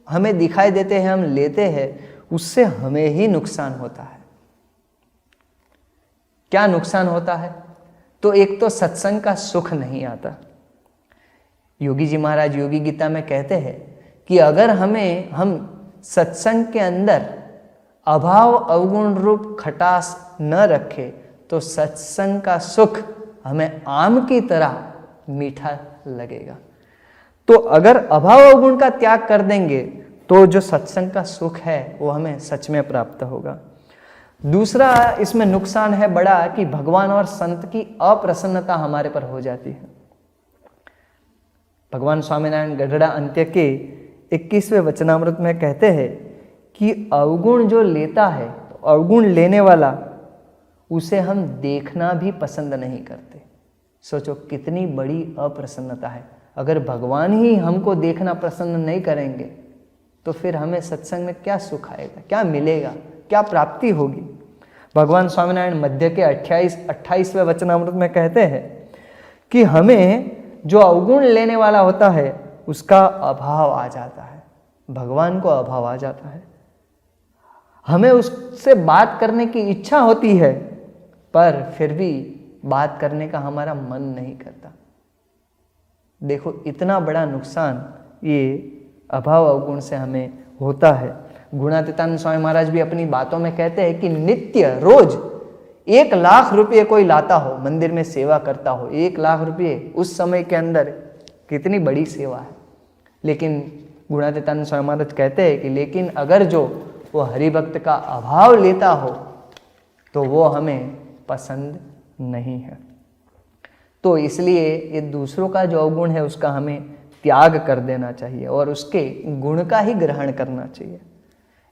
हमें दिखाई देते हैं, हम लेते हैं, उससे हमें ही नुकसान होता है। क्या नुकसान होता है? तो एक तो सत्संग का सुख नहीं आता। योगी जी महाराज योगी गीता में कहते हैं कि अगर हम सत्संग के अंदर अभाव अवगुण रूप खटास न रखे तो सत्संग का सुख हमें आम की तरह मीठा लगेगा। तो अगर अभाव अवगुण का त्याग कर देंगे तो जो सत्संग का सुख है वो हमें सच में प्राप्त होगा। दूसरा इसमें नुकसान है बड़ा कि भगवान और संत की अप्रसन्नता हमारे पर हो जाती है। भगवान स्वामीनारायण गढ़ड़ा अंत्य के 21वें वचनामृत में कहते हैं कि अवगुण जो लेता है, तो अवगुण लेने वाला उसे हम देखना भी पसंद नहीं करते। सोचो कितनी बड़ी अप्रसन्नता है। अगर भगवान ही हमको देखना पसंद नहीं करेंगे तो फिर हमें सत्संग में क्या सुख आएगा, क्या मिलेगा, क्या प्राप्ति होगी। भगवान स्वामीनारायण मध्य के 28वें वचनामृत में कहते हैं कि हमें जो अवगुण लेने वाला होता है उसका अभाव आ जाता है, भगवान को अभाव आ जाता है। हमें उससे बात करने की इच्छा होती है पर फिर भी बात करने का हमारा मन नहीं करता। देखो इतना बड़ा नुकसान ये अभाव अवगुण से हमें होता है। गुणातीतानंद स्वामी महाराज भी अपनी बातों में कहते हैं कि नित्य रोज 1 लाख रुपये कोई लाता हो, मंदिर में सेवा करता हो, 1 लाख रुपये उस समय के अंदर कितनी बड़ी सेवा है। लेकिन गुणातीतानंद स्वामी महाराज कहते हैं कि लेकिन अगर जो वो हरिभक्त का अभाव लेता हो तो वो हमें पसंद नहीं है। तो इसलिए ये दूसरों का जो अवगुण है उसका हमें त्याग कर देना चाहिए और उसके गुण का ही ग्रहण करना चाहिए।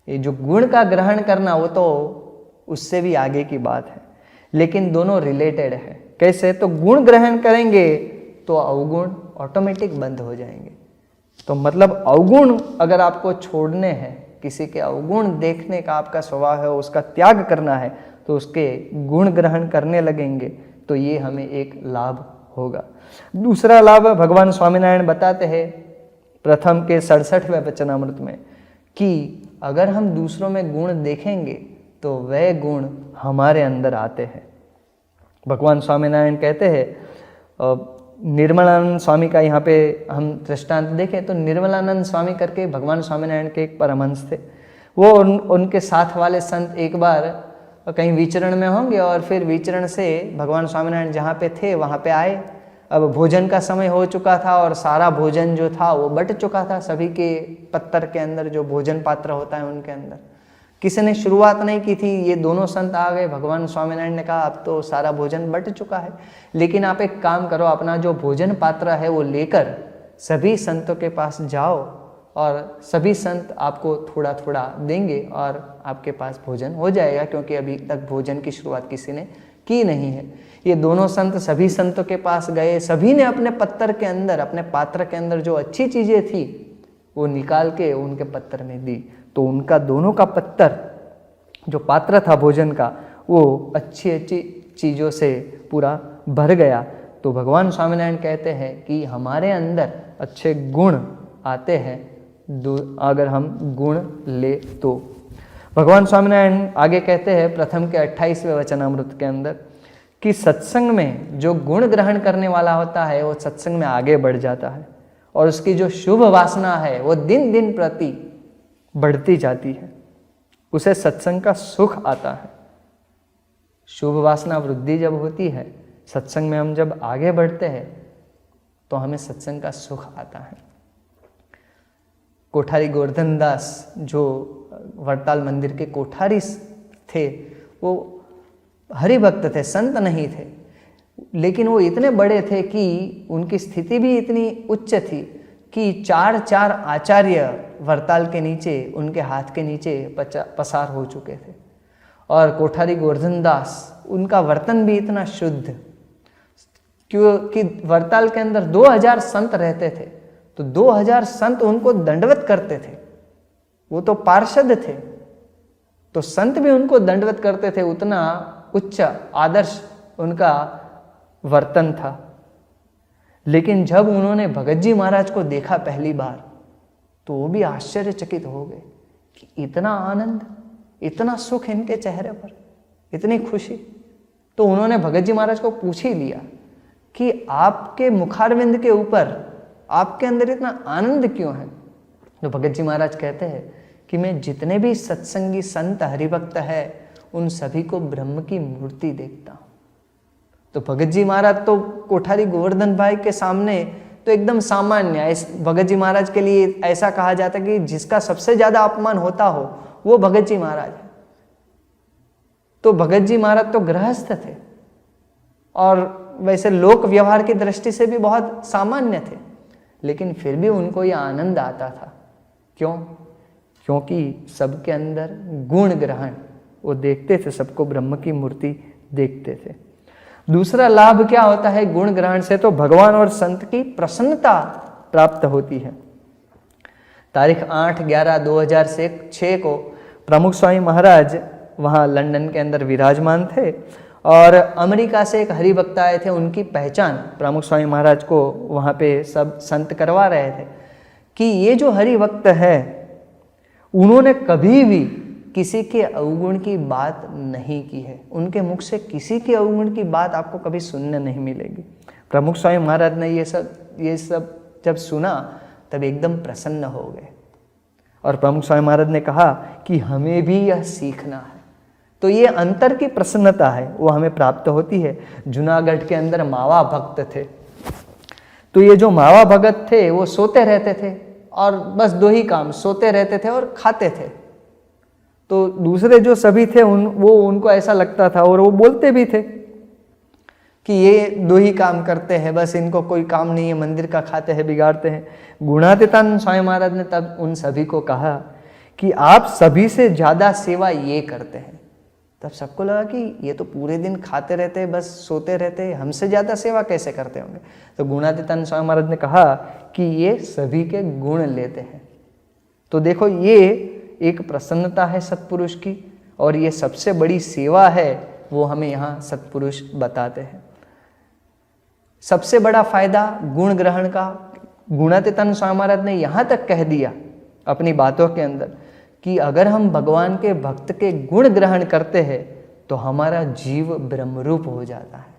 ये जो गुण का ग्रहण करना वो तो उससे भी आगे की बात है, लेकिन दोनों रिलेटेड है। कैसे? तो गुण ग्रहण करेंगे तो अवगुण ऑटोमेटिक बंद हो जाएंगे। तो मतलब अवगुण अगर आपको छोड़ने हैं, किसी के अवगुण देखने का आपका स्वभाव है, उसका त्याग करना है, तो उसके गुण ग्रहण करने लगेंगे तो ये हमें एक लाभ होगा। दूसरा लाभ भगवान स्वामीनारायण बताते हैं प्रथम के 67वें वचनामृत में कि अगर हम दूसरों में गुण देखेंगे तो वह गुण हमारे अंदर आते हैं। भगवान स्वामीनारायण कहते हैं, निर्मलानंद स्वामी का यहाँ पे हम दृष्टांत देखें तो निर्मलानंद स्वामी करके भगवान स्वामीनारायण के एक परमहंस थे। वो उनके साथ वाले संत एक बार कहीं विचरण में होंगे और फिर विचरण से भगवान स्वामीनारायण जहाँ पे थे वहाँ पे आए। अब भोजन का समय हो चुका था और सारा भोजन जो था वो बट चुका था, सभी के पत्तर के अंदर जो भोजन पात्र होता है उनके अंदर। किसी ने शुरुआत नहीं की थी, ये दोनों संत आ गए, भगवान स्वामीनारायण ने कहा अब तो सारा भोजन बट चुका है, लेकिन आप एक काम करो, अपना जो भोजन पात्र है वो लेकर सभी संतों के पास जाओ और सभी संत आपको थोड़ा थोड़ा देंगे और आपके पास भोजन हो जाएगा, क्योंकि अभी तक भोजन की शुरुआत किसी ने की नहीं है। ये दोनों संत सभी संतों के पास गए, सभी ने अपने पत्तर के अंदर, अपने पात्र के अंदर जो अच्छी चीज़ें थी वो निकाल के उनके पत्तर में दी, तो उनका दोनों का पत्तर जो पात्र था भोजन का वो अच्छी अच्छी चीज़ों से पूरा भर गया। तो भगवान स्वामीनारायण कहते हैं कि हमारे अंदर अच्छे गुण आते हैं अगर हम गुण ले तो। भगवान स्वामीनारायण आगे कहते हैं प्रथम के 28वें वचनामृत के अंदर कि सत्संग में जो गुण ग्रहण करने वाला होता है वो सत्संग में आगे बढ़ जाता है और उसकी जो शुभ वासना है वो दिन दिन प्रति बढ़ती जाती है, उसे सत्संग का सुख आता है। शुभ वासना वृद्धि जब होती है, सत्संग में हम जब आगे बढ़ते हैं तो हमें सत्संग का सुख आता है। कोठारी गोवर्धन दास जो वड़ताल मंदिर के कोठारी थे, वो हरिभक्त थे, संत नहीं थे, लेकिन वो इतने बड़े थे कि उनकी स्थिति भी इतनी उच्च थी कि 4 आचार्य वड़ताल के नीचे, उनके हाथ के नीचे पसार हो चुके थे। और कोठारी गोवर्धन दास, उनका वर्तन भी इतना शुद्ध, क्योंकि वड़ताल के अंदर 2000 संत रहते थे, तो 2000 संत उनको दंडवत करते थे। वो तो पार्षद थे, तो संत भी उनको दंडवत करते थे, उतना उच्च आदर्श उनका वर्तन था। लेकिन जब उन्होंने भगत जी महाराज को देखा पहली बार तो वो भी आश्चर्यचकित हो गए कि इतना आनंद, इतना सुख इनके चेहरे पर, इतनी खुशी। तो उन्होंने भगत जी महाराज को पूछ ही लिया कि आपके मुखारविंद के ऊपर आपके अंदर इतना आनंद क्यों है। तो भगत जी महाराज कहते हैं कि मैं जितने भी सत्संगी संत हरिभक्त है उन सभी को ब्रह्म की मूर्ति देखता हूँ। तो भगत जी महाराज तो कोठारी गोवर्धन भाई के सामने तो एकदम सामान्य, भगत जी महाराज के लिए ऐसा कहा जाता है कि जिसका सबसे ज्यादा अपमान होता हो वो भगत जी महाराज है। तो भगत जी महाराज तो गृहस्थ थे और वैसे लोक व्यवहार की दृष्टि से भी बहुत सामान्य थे, लेकिन फिर भी उनको यह आनंद आता था। क्यों? क्योंकि सबके अंदर गुण ग्रहण वो देखते थे, सबको ब्रह्म की मूर्ति देखते थे। दूसरा लाभ क्या होता है गुण ग्रहण से? तो भगवान और संत की प्रसन्नता प्राप्त होती है। तारीख 8/11/2006 को प्रमुख स्वामी महाराज वहाँ लंदन के अंदर विराजमान थे और अमेरिका से एक हरिभक्त आए थे, उनकी पहचान प्रमुख स्वामी महाराज को वहाँ पे सब संत करवा रहे थे कि ये जो हरिभक्त है उन्होंने कभी भी किसी के अवगुण की बात नहीं की है, उनके मुख से किसी के अवगुण की बात आपको कभी सुनने नहीं मिलेगी। प्रमुख स्वामी महाराज ने ये सब जब सुना तब एकदम प्रसन्न हो गए और प्रमुख स्वामी महाराज ने कहा कि हमें भी यह सीखना है। तो ये अंतर की प्रसन्नता है वो हमें प्राप्त होती है। जूनागढ़ के अंदर मावा भक्त थे, तो ये जो मावा भगत थे वो सोते रहते थे और बस 2 ही काम, सोते रहते थे और खाते थे। तो दूसरे जो सभी थे उनको ऐसा लगता था और वो बोलते भी थे कि ये 2 ही काम करते हैं, बस इनको कोई काम नहीं है, मंदिर का खाते हैं, बिगाड़ते हैं। गुणातीतानंद स्वामी महाराज ने तब उन सभी को कहा कि आप सभी से ज़्यादा सेवा ये करते हैं। तब सबको लगा कि ये तो पूरे दिन खाते रहते हैं, बस सोते रहते हैं, हमसे ज़्यादा सेवा कैसे करते होंगे। तो गुणातीतानंद स्वामी महाराज ने कहा कि ये सभी के गुण लेते हैं। तो देखो ये एक प्रसन्नता है सत्पुरुष की और ये सबसे बड़ी सेवा है, वो हमें यहाँ सत्पुरुष बताते हैं। सबसे बड़ा फायदा गुण ग्रहण का गुणातीतानंद स्वामी महाराज ने यहाँ तक कह दिया अपनी बातों के अंदर कि अगर हम भगवान के भक्त के गुण ग्रहण करते हैं तो हमारा जीव ब्रह्मरूप हो जाता है।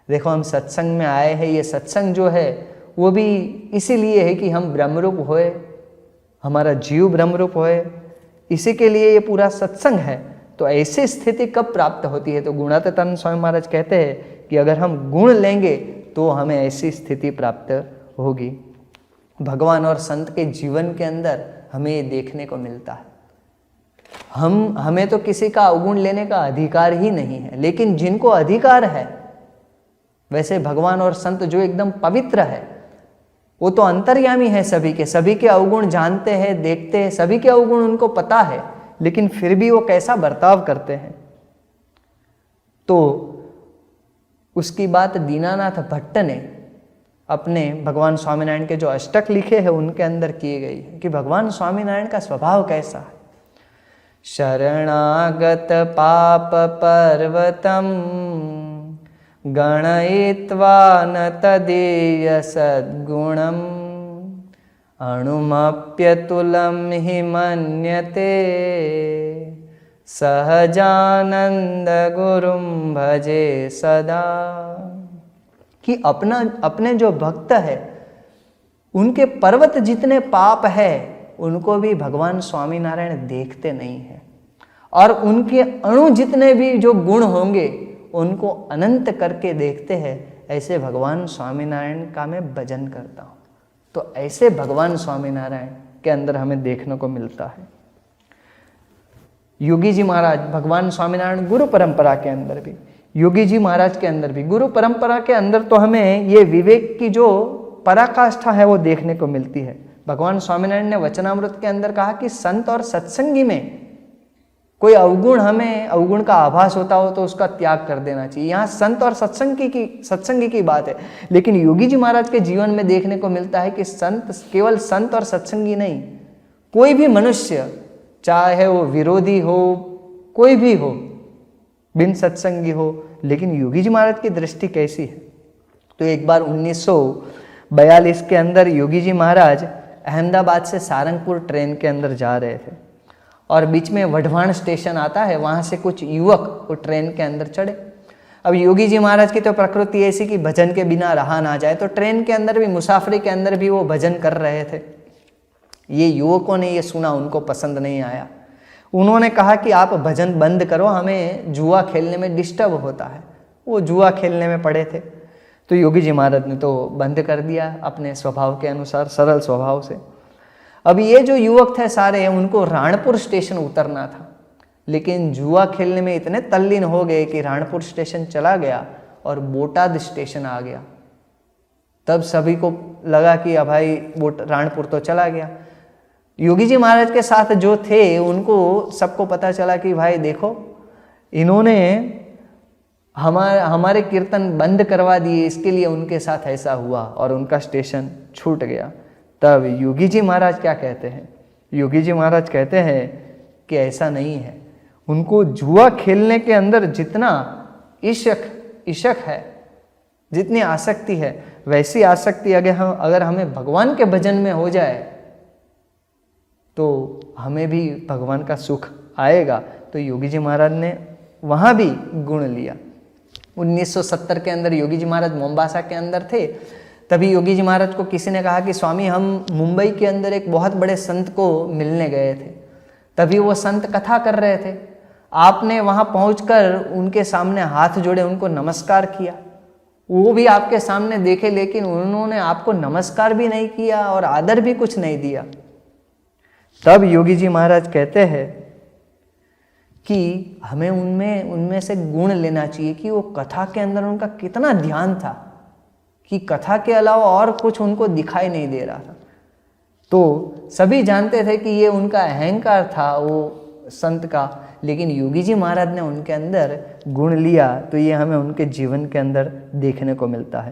देखो हम सत्संग में आए हैं, ये सत्संग जो है वो भी इसीलिए है कि हम ब्रह्मरूप होए, हमारा जीव ब्रह्मरूप होए, इसी के लिए ये पूरा सत्संग है। तो ऐसी स्थिति कब प्राप्त होती है? तो गुणातीतानंद स्वामी महाराज कहते हैं कि अगर हम गुण लेंगे तो हमें ऐसी स्थिति प्राप्त होगी। भगवान और संत के जीवन के अंदर हमें ये देखने को मिलता है। हमें तो किसी का अवगुण लेने का अधिकार ही नहीं है, लेकिन जिनको अधिकार है, वैसे भगवान और संत जो एकदम पवित्र है, वो तो अंतर्यामी है सभी के अवगुण जानते हैं, देखते हैं, सभी के अवगुण उनको पता है, लेकिन फिर भी वो कैसा बर्ताव करते हैं। तो उसकी बात दीनानाथ भट्ट ने अपने भगवान स्वामीनारायण के जो अष्टक लिखे हैं उनके अंदर की गई है कि भगवान स्वामीनारायण का स्वभाव कैसा है। शरणागत पाप पर्वतम गणयित्वा न तदीय सद्गुणम अणुमप्यतुलं हि मन्यते सहजानंद गुरुम भजे सदा। कि अपने जो भक्त है उनके पर्वत जितने पाप है उनको भी भगवान स्वामीनारायण देखते नहीं है, और उनके अणु जितने भी जो गुण होंगे उनको अनंत करके देखते हैं। ऐसे भगवान स्वामीनारायण का मैं भजन करता हूँ। तो ऐसे भगवान स्वामीनारायण के अंदर हमें देखने को मिलता है। योगी जी महाराज भगवान स्वामीनारायण गुरु परंपरा के अंदर भी, योगी जी महाराज के अंदर भी, गुरु परंपरा के अंदर तो हमें ये विवेक की जो पराकाष्ठा है वो देखने को मिलती है। भगवान स्वामीनारायण ने वचनामृत के अंदर कहा कि संत और सत्संगी में कोई अवगुण का आभास होता हो तो उसका त्याग कर देना चाहिए। यहाँ संत और सत्संगी की बात है, लेकिन योगी जी महाराज के जीवन में देखने को मिलता है कि केवल संत और सत्संगी नहीं, कोई भी मनुष्य, चाहे वो विरोधी हो, कोई भी हो, बिन सत्संगी हो, लेकिन योगी जी महाराज की दृष्टि कैसी है। तो एक बार 1942 के अंदर योगी जी महाराज अहमदाबाद से सारंगपुर ट्रेन के अंदर जा रहे थे, और बीच में वढवाण स्टेशन आता है, वहाँ से कुछ युवक वो ट्रेन के अंदर चढ़े। अब योगी जी महाराज की तो प्रकृति ऐसी कि भजन के बिना रहा ना जाए, तो ट्रेन के अंदर भी, मुसाफरी के अंदर भी वो भजन कर रहे थे। ये युवकों ने ये सुना, उनको पसंद नहीं आया। उन्होंने कहा कि आप भजन बंद करो, हमें जुआ खेलने में डिस्टर्ब होता है। वो जुआ खेलने में पड़े थे, तो योगी जी महाराज ने तो बंद कर दिया अपने स्वभाव के अनुसार, सरल स्वभाव से। अब ये जो युवक थे सारे, उनको राणपुर स्टेशन उतरना था, लेकिन जुआ खेलने में इतने तल्लीन हो गए कि राणपुर स्टेशन चला गया और बोटाद स्टेशन आ गया। तब सभी को लगा कि अब भाई राणपुर तो चला गया। योगी जी महाराज के साथ जो थे उनको सबको पता चला कि भाई देखो, इन्होंने हमारे कीर्तन बंद करवा दिए, इसके लिए उनके साथ ऐसा हुआ, और उनका स्टेशन छूट गया। तब योगी जी महाराज क्या कहते हैं? योगी जी महाराज कहते हैं कि ऐसा नहीं है। उनको जुआ खेलने के अंदर जितना इशक है, जितनी आसक्ति है, वैसी आसक्ति अगर हमें भगवान के भजन में हो जाए तो हमें भी भगवान का सुख आएगा। तो योगी जी महाराज ने वहाँ भी गुण लिया। 1970 के अंदर योगी जी महाराज मोम्बासा के अंदर थे। तभी योगी जी महाराज को किसी ने कहा कि स्वामी, हम मुंबई के अंदर एक बहुत बड़े संत को मिलने गए थे। तभी वो संत कथा कर रहे थे, आपने वहाँ पहुंचकर उनके सामने हाथ जोड़े, उनको नमस्कार किया। वो भी आपके सामने देखे, लेकिन उन्होंने आपको नमस्कार भी नहीं किया और आदर भी कुछ नहीं दिया। तब योगी जी महाराज कहते हैं कि हमें उनमें से गुण लेना चाहिए कि वो कथा के अंदर उनका कितना ध्यान था, कि कथा के अलावा और कुछ उनको दिखाई नहीं दे रहा था। तो सभी जानते थे कि ये उनका अहंकार था वो संत का, लेकिन योगी जी महाराज ने उनके अंदर गुण लिया। तो ये हमें उनके जीवन के अंदर देखने को मिलता है।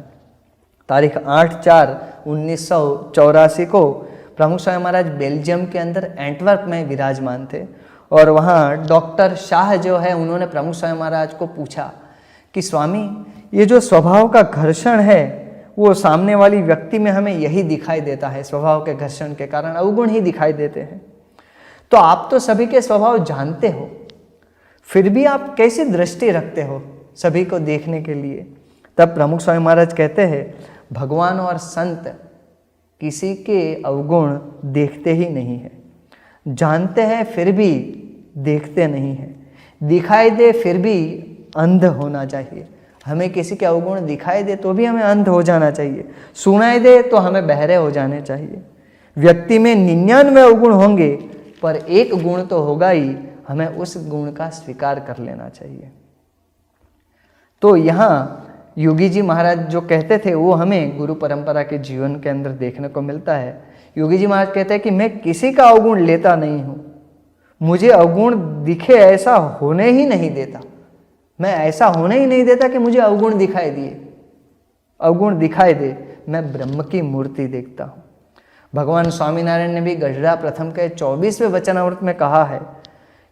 तारीख 8/4/1984 को प्रमुख स्वामी महाराज बेल्जियम के अंदर एंटवर्प में विराजमान थे, और वहाँ डॉक्टर शाह जो है, उन्होंने प्रमुख स्वामी महाराज को पूछा कि स्वामी, ये जो स्वभाव का घर्षण है वो सामने वाली व्यक्ति में हमें यही दिखाई देता है, स्वभाव के घर्षण के कारण अवगुण ही दिखाई देते हैं। तो आप तो सभी के स्वभाव जानते हो, फिर भी आप कैसी दृष्टि रखते हो सभी को देखने के लिए? तब प्रमुख स्वामी महाराज कहते हैं, भगवान और संत किसी के अवगुण देखते ही नहीं है, जानते हैं फिर भी देखते नहीं है, दिखाई दे फिर भी अंध होना चाहिए। हमें किसी के अवगुण दिखाई दे तो भी हमें अंध हो जाना चाहिए, सुनाई दे तो हमें बहरे हो जाने चाहिए। व्यक्ति में 99 अवगुण होंगे, पर एक गुण तो होगा ही, हमें उस गुण का स्वीकार कर लेना चाहिए। तो यहाँ योगी जी महाराज जो कहते थे वो हमें गुरु परंपरा के जीवन के अंदर देखने को मिलता है। योगी जी महाराज कहते हैं कि मैं किसी का अवगुण लेता नहीं हूँ, मुझे अवगुण दिखे ऐसा होने ही नहीं देता, मैं ऐसा होने ही नहीं देता कि मुझे अवगुण दिखाई दे, मैं ब्रह्म की मूर्ति देखता हूँ। भगवान स्वामीनारायण ने भी गढ़ड़ा प्रथम के 24वें वचनामृत में कहा है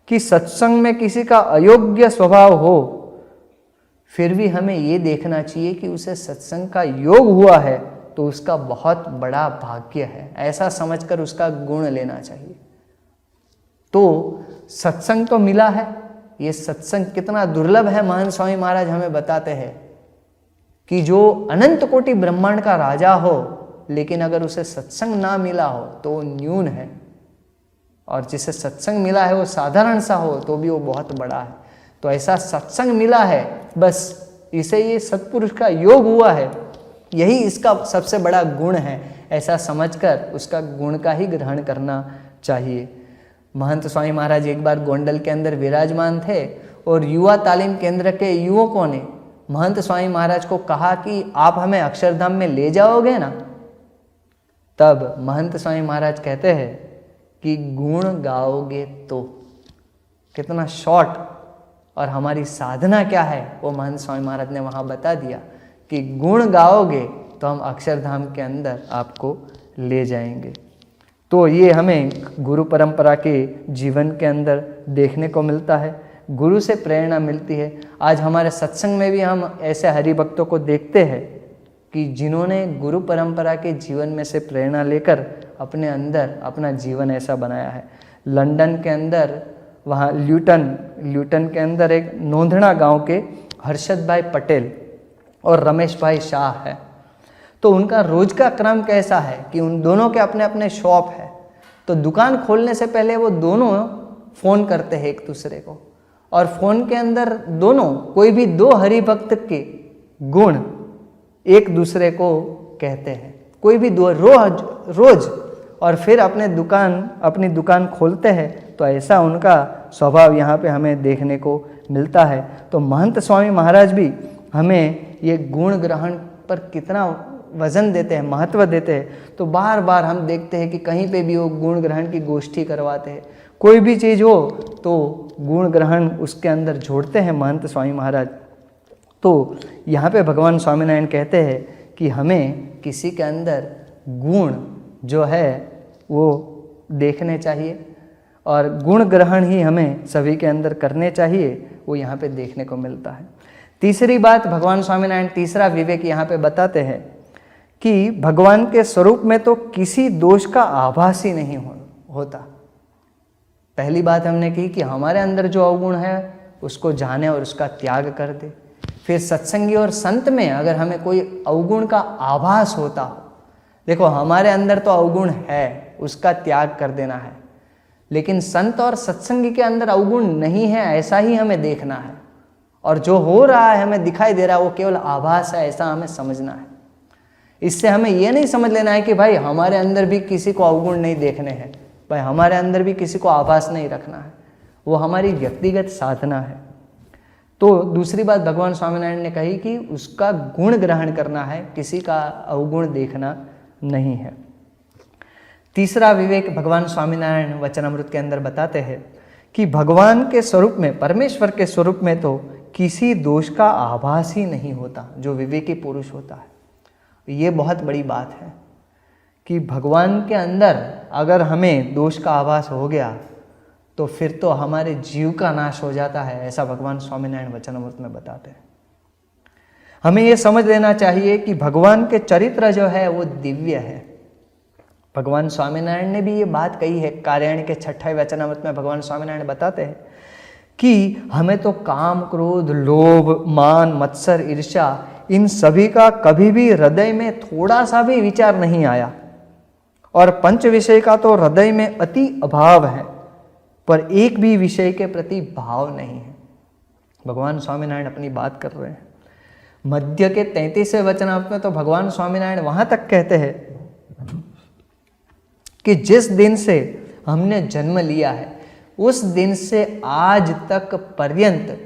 कि सत्संग में किसी का अयोग्य स्वभाव हो फिर भी हमें ये देखना चाहिए कि उसे सत्संग का योग हुआ है तो उसका बहुत बड़ा भाग्य है, ऐसा समझकर उसका गुण लेना चाहिए। तो सत्संग तो मिला है, ये सत्संग कितना दुर्लभ है, महान स्वामी महाराज हमें बताते हैं कि जो अनंत कोटि ब्रह्मांड का राजा हो लेकिन अगर उसे सत्संग ना मिला हो तो वो न्यून है, और जिसे सत्संग मिला है वो साधारण सा हो तो भी वो बहुत बड़ा है। तो ऐसा सत्संग मिला है, बस इसे ये सत्पुरुष का योग हुआ है, यही इसका सबसे बड़ा गुण है, ऐसा समझकर उसका गुण का ही ग्रहण करना चाहिए। महंत स्वामी महाराज एक बार गोंडल के अंदर विराजमान थे और युवा तालीम केंद्र के युवकों ने महंत स्वामी महाराज को कहा कि आप हमें अक्षरधाम में ले जाओगे ना। तब महंत स्वामी महाराज कहते हैं कि गुण गाओगे तो। कितना शॉर्ट, और हमारी साधना क्या है वो महंत स्वामी महाराज ने वहाँ बता दिया कि गुण गाओगे तो हम अक्षरधाम के अंदर आपको ले जाएंगे। तो ये हमें गुरु परंपरा के जीवन के अंदर देखने को मिलता है, गुरु से प्रेरणा मिलती है। आज हमारे सत्संग में भी हम ऐसे हरि भक्तों को देखते हैं कि जिन्होंने गुरु परंपरा के जीवन में से प्रेरणा लेकर अपने अंदर अपना जीवन ऐसा बनाया है। लंदन के अंदर वहाँ ल्यूटन के अंदर एक नोंधना गांव के हर्षद भाई पटेल और रमेश भाई शाह है। तो उनका रोज का क्रम कैसा है कि उन दोनों के अपने अपने शॉप है, तो दुकान खोलने से पहले वो दोनों फ़ोन करते हैं एक दूसरे को, और फ़ोन के अंदर दोनों कोई भी दो हरि भक्त के गुण एक दूसरे को कहते हैं, कोई भी दो रोज, और फिर अपनी दुकान खोलते हैं। तो ऐसा उनका स्वभाव यहाँ पे हमें देखने को मिलता है। तो महंत स्वामी महाराज भी हमें ये गुण ग्रहण पर कितना वजन देते हैं, महत्व देते हैं। तो बार बार हम देखते हैं कि कहीं पे भी वो गुण ग्रहण की गोष्ठी करवाते हैं, कोई भी चीज़ हो तो गुण ग्रहण उसके अंदर जोड़ते हैं महंत स्वामी महाराज। तो यहाँ पे भगवान स्वामीनारायण कहते हैं कि हमें किसी के अंदर गुण जो है वो देखने चाहिए, और गुण ग्रहण ही हमें सभी के अंदर करने चाहिए, वो यहाँ पे देखने को मिलता है। तीसरी बात भगवान स्वामीनारायण तीसरा विवेक यहाँ पे बताते हैं कि भगवान के स्वरूप में तो किसी दोष का आभास ही नहीं होता। पहली बात हमने की कि हमारे अंदर जो अवगुण है उसको जाने और उसका त्याग कर दे। फिर सत्संगी और संत में अगर हमें कोई अवगुण का आभास होता हो, देखो हमारे अंदर तो अवगुण है, उसका त्याग कर देना है, लेकिन संत और सत्संगी के अंदर अवगुण नहीं है ऐसा ही हमें देखना है, और जो हो रहा है हमें दिखाई दे रहा है वो केवल आभास है ऐसा हमें समझना है। इससे हमें ये नहीं समझ लेना है कि भाई हमारे अंदर भी किसी को अवगुण नहीं देखने हैं, भाई हमारे अंदर भी किसी को आभास नहीं रखना है, वो हमारी व्यक्तिगत साधना है। तो दूसरी बात भगवान स्वामीनारायण ने कही कि उसका गुण ग्रहण करना है, किसी का अवगुण देखना नहीं है। तीसरा विवेक भगवान स्वामीनारायण वचनामृत के अंदर बताते हैं कि भगवान के स्वरूप में, परमेश्वर के स्वरूप में तो किसी दोष का आभास ही नहीं होता जो विवेकी पुरुष होता है। ये बहुत बड़ी बात है कि भगवान के अंदर अगर हमें दोष का आभास हो गया तो फिर तो हमारे जीव का नाश हो जाता है, ऐसा भगवान स्वामीनारायण वचनामृत में बताते हैं। हमें ये समझ लेना चाहिए कि भगवान के चरित्र जो है वो दिव्य है। भगवान स्वामीनारायण ने भी ये बात कही है, कार्यायण के 6वें वचनामृत में भगवान स्वामीनारायण बताते हैं कि हमें तो काम, क्रोध, लोभ, मान, मत्सर, ईर्ष्या इन सभी का कभी भी हृदय में थोड़ा सा भी विचार नहीं आया, और पंच विषय का तो हृदय में अति अभाव है, पर एक भी विषय के प्रति भाव नहीं है। भगवान स्वामीनारायण अपनी बात कर रहे हैं। मध्य के 33वें वचनामृत में तो भगवान स्वामीनारायण वहां तक कहते हैं कि जिस दिन से हमने जन्म लिया है उस दिन से आज तक पर्यंत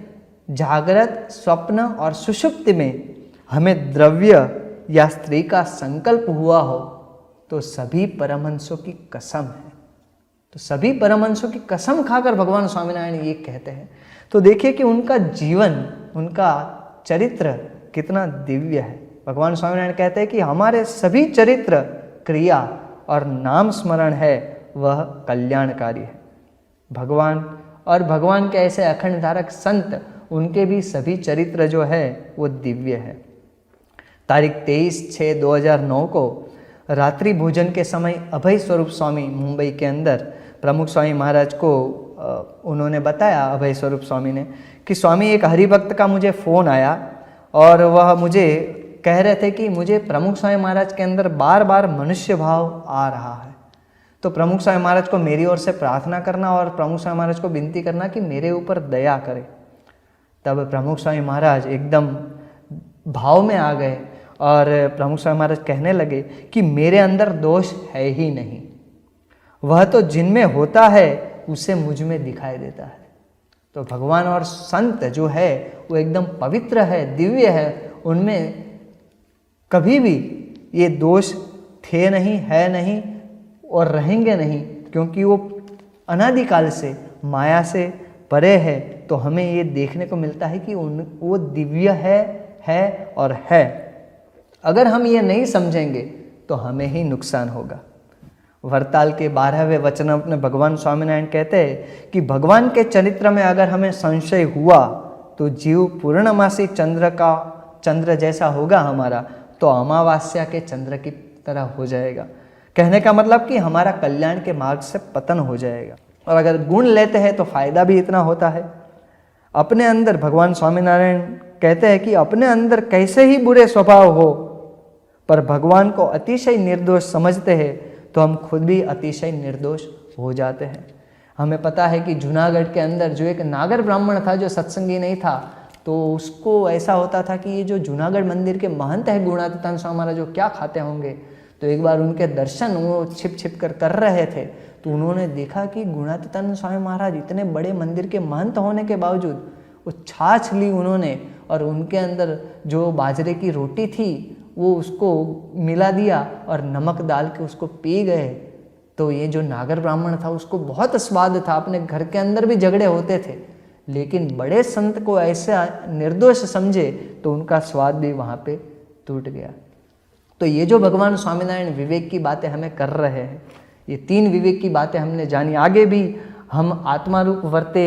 जागृत, स्वप्न और सुषुप्ति में हमें द्रव्य या स्त्री का संकल्प हुआ हो तो सभी परमहंसों की कसम है। तो सभी परमहंसों की कसम खाकर भगवान स्वामीनारायण ये कहते हैं। तो देखिए कि उनका जीवन, उनका चरित्र कितना दिव्य है। भगवान स्वामीनारायण कहते हैं कि हमारे सभी चरित्र, क्रिया और नाम स्मरण है वह कल्याणकारी है। भगवान और भगवान के ऐसे अखंड धारक संत, उनके भी सभी चरित्र जो है वो दिव्य है। तारीख 23/6/2009 को रात्रि भोजन के समय अभय स्वरूप स्वामी मुंबई के अंदर प्रमुख स्वामी महाराज को उन्होंने बताया, अभय स्वरूप स्वामी ने, कि स्वामी एक हरिभक्त का मुझे फ़ोन आया और वह मुझे कह रहे थे कि मुझे प्रमुख स्वामी महाराज के अंदर बार बार मनुष्य भाव आ रहा है। तो प्रमुख स्वामी महाराज को मेरी ओर से प्रार्थना करना और प्रमुख स्वामी महाराज को विनती करना कि मेरे ऊपर दया करे। तब प्रमुख स्वामी महाराज एकदम भाव में आ गए और प्रमुख स्वामी महाराज कहने लगे कि मेरे अंदर दोष है ही नहीं, वह तो जिनमें होता है उसे मुझ में दिखाई देता है। तो भगवान और संत जो है वो एकदम पवित्र है, दिव्य है, उनमें कभी भी ये दोष थे नहीं, है नहीं और रहेंगे नहीं, क्योंकि वो अनादिकाल से माया से परे है। तो हमें ये देखने को मिलता है कि वो दिव्य है और है। अगर हम ये नहीं समझेंगे तो हमें ही नुकसान होगा। वरताल के 12वें वचन में भगवान स्वामीनारायण कहते हैं कि भगवान के चरित्र में अगर हमें संशय हुआ तो जीव पूर्णमासी चंद्र जैसा होगा हमारा, तो अमावास्या के चंद्र की तरह हो जाएगा। कहने का मतलब कि हमारा कल्याण के मार्ग से पतन हो जाएगा। और अगर गुण लेते हैं तो फायदा भी इतना होता है। अपने अंदर भगवान स्वामीनारायण कहते हैं कि अपने अंदर कैसे ही बुरे स्वभाव हो, पर भगवान को अतिशय निर्दोष समझते हैं तो हम खुद भी अतिशय निर्दोष हो जाते हैं। हमें पता है कि जूनागढ़ के अंदर जो एक नागर ब्राह्मण था जो सत्संगी नहीं था, तो उसको ऐसा होता था कि ये जो जूनागढ़ मंदिर के महंत है गुणातीतानंद स्वामी महाराज, जो क्या खाते होंगे। तो एक बार उनके दर्शन वो छिप छिप कर रहे थे, तो उन्होंने देखा कि गुणातीतानंद स्वामी महाराज इतने बड़े मंदिर के महंत होने के बावजूद वो छाछ ली उन्होंने और उनके अंदर जो बाजरे की रोटी थी वो उसको मिला दिया और नमक डाल के उसको पी गए। तो ये जो नागर ब्राह्मण था उसको बहुत स्वाद था, अपने घर के अंदर भी झगड़े होते थे, लेकिन बड़े संत को ऐसा निर्दोष समझे तो उनका स्वाद भी वहाँ पे टूट गया। तो ये जो भगवान स्वामीनारायण विवेक की बातें हमें कर रहे हैं, ये 3 विवेक की बातें हमने जानी। आगे भी हम आत्मा रूप वर्ते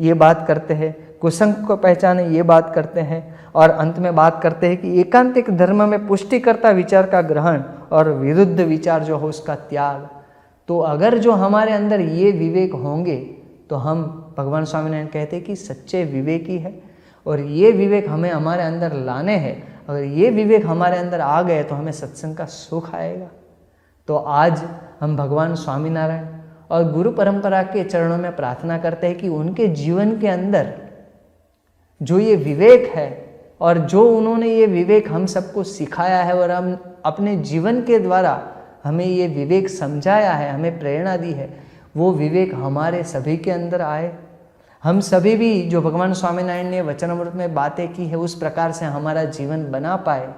ये बात करते हैं, कुसंग को पहचाने ये बात करते हैं, और अंत में बात करते हैं कि एकांतिक धर्म में पुष्टिकर्ता विचार का ग्रहण और विरुद्ध विचार जो हो उसका त्याग। तो अगर जो हमारे अंदर ये विवेक होंगे तो हम, भगवान स्वामीनारायण कहते हैं कि सच्चे विवेकी है, और ये विवेक हमें हमारे अंदर लाने हैं। अगर ये विवेक हमारे अंदर आ गए तो हमें सत्संग का सुख आएगा। तो आज हम भगवान स्वामीनारायण और गुरु परंपरा के चरणों में प्रार्थना करते हैं कि उनके जीवन के अंदर जो ये विवेक है और जो उन्होंने ये विवेक हम सबको सिखाया है और हम अपने जीवन के द्वारा हमें ये विवेक समझाया है, हमें प्रेरणा दी है, वो विवेक हमारे सभी के अंदर आए। हम सभी भी जो भगवान स्वामीनारायण ने वचनामृत में बातें की है उस प्रकार से हमारा जीवन बना पाए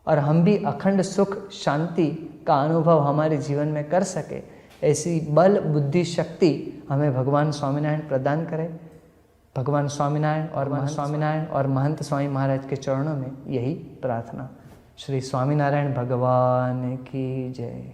और हम भी अखंड सुख शांति का अनुभव हमारे जीवन में कर सके। ऐसी बल बुद्धि शक्ति हमें भगवान स्वामीनारायण प्रदान करें। भगवान स्वामीनारायण और महंत स्वामी महाराज के चरणों में यही प्रार्थना। श्री स्वामीनारायण भगवान की जय।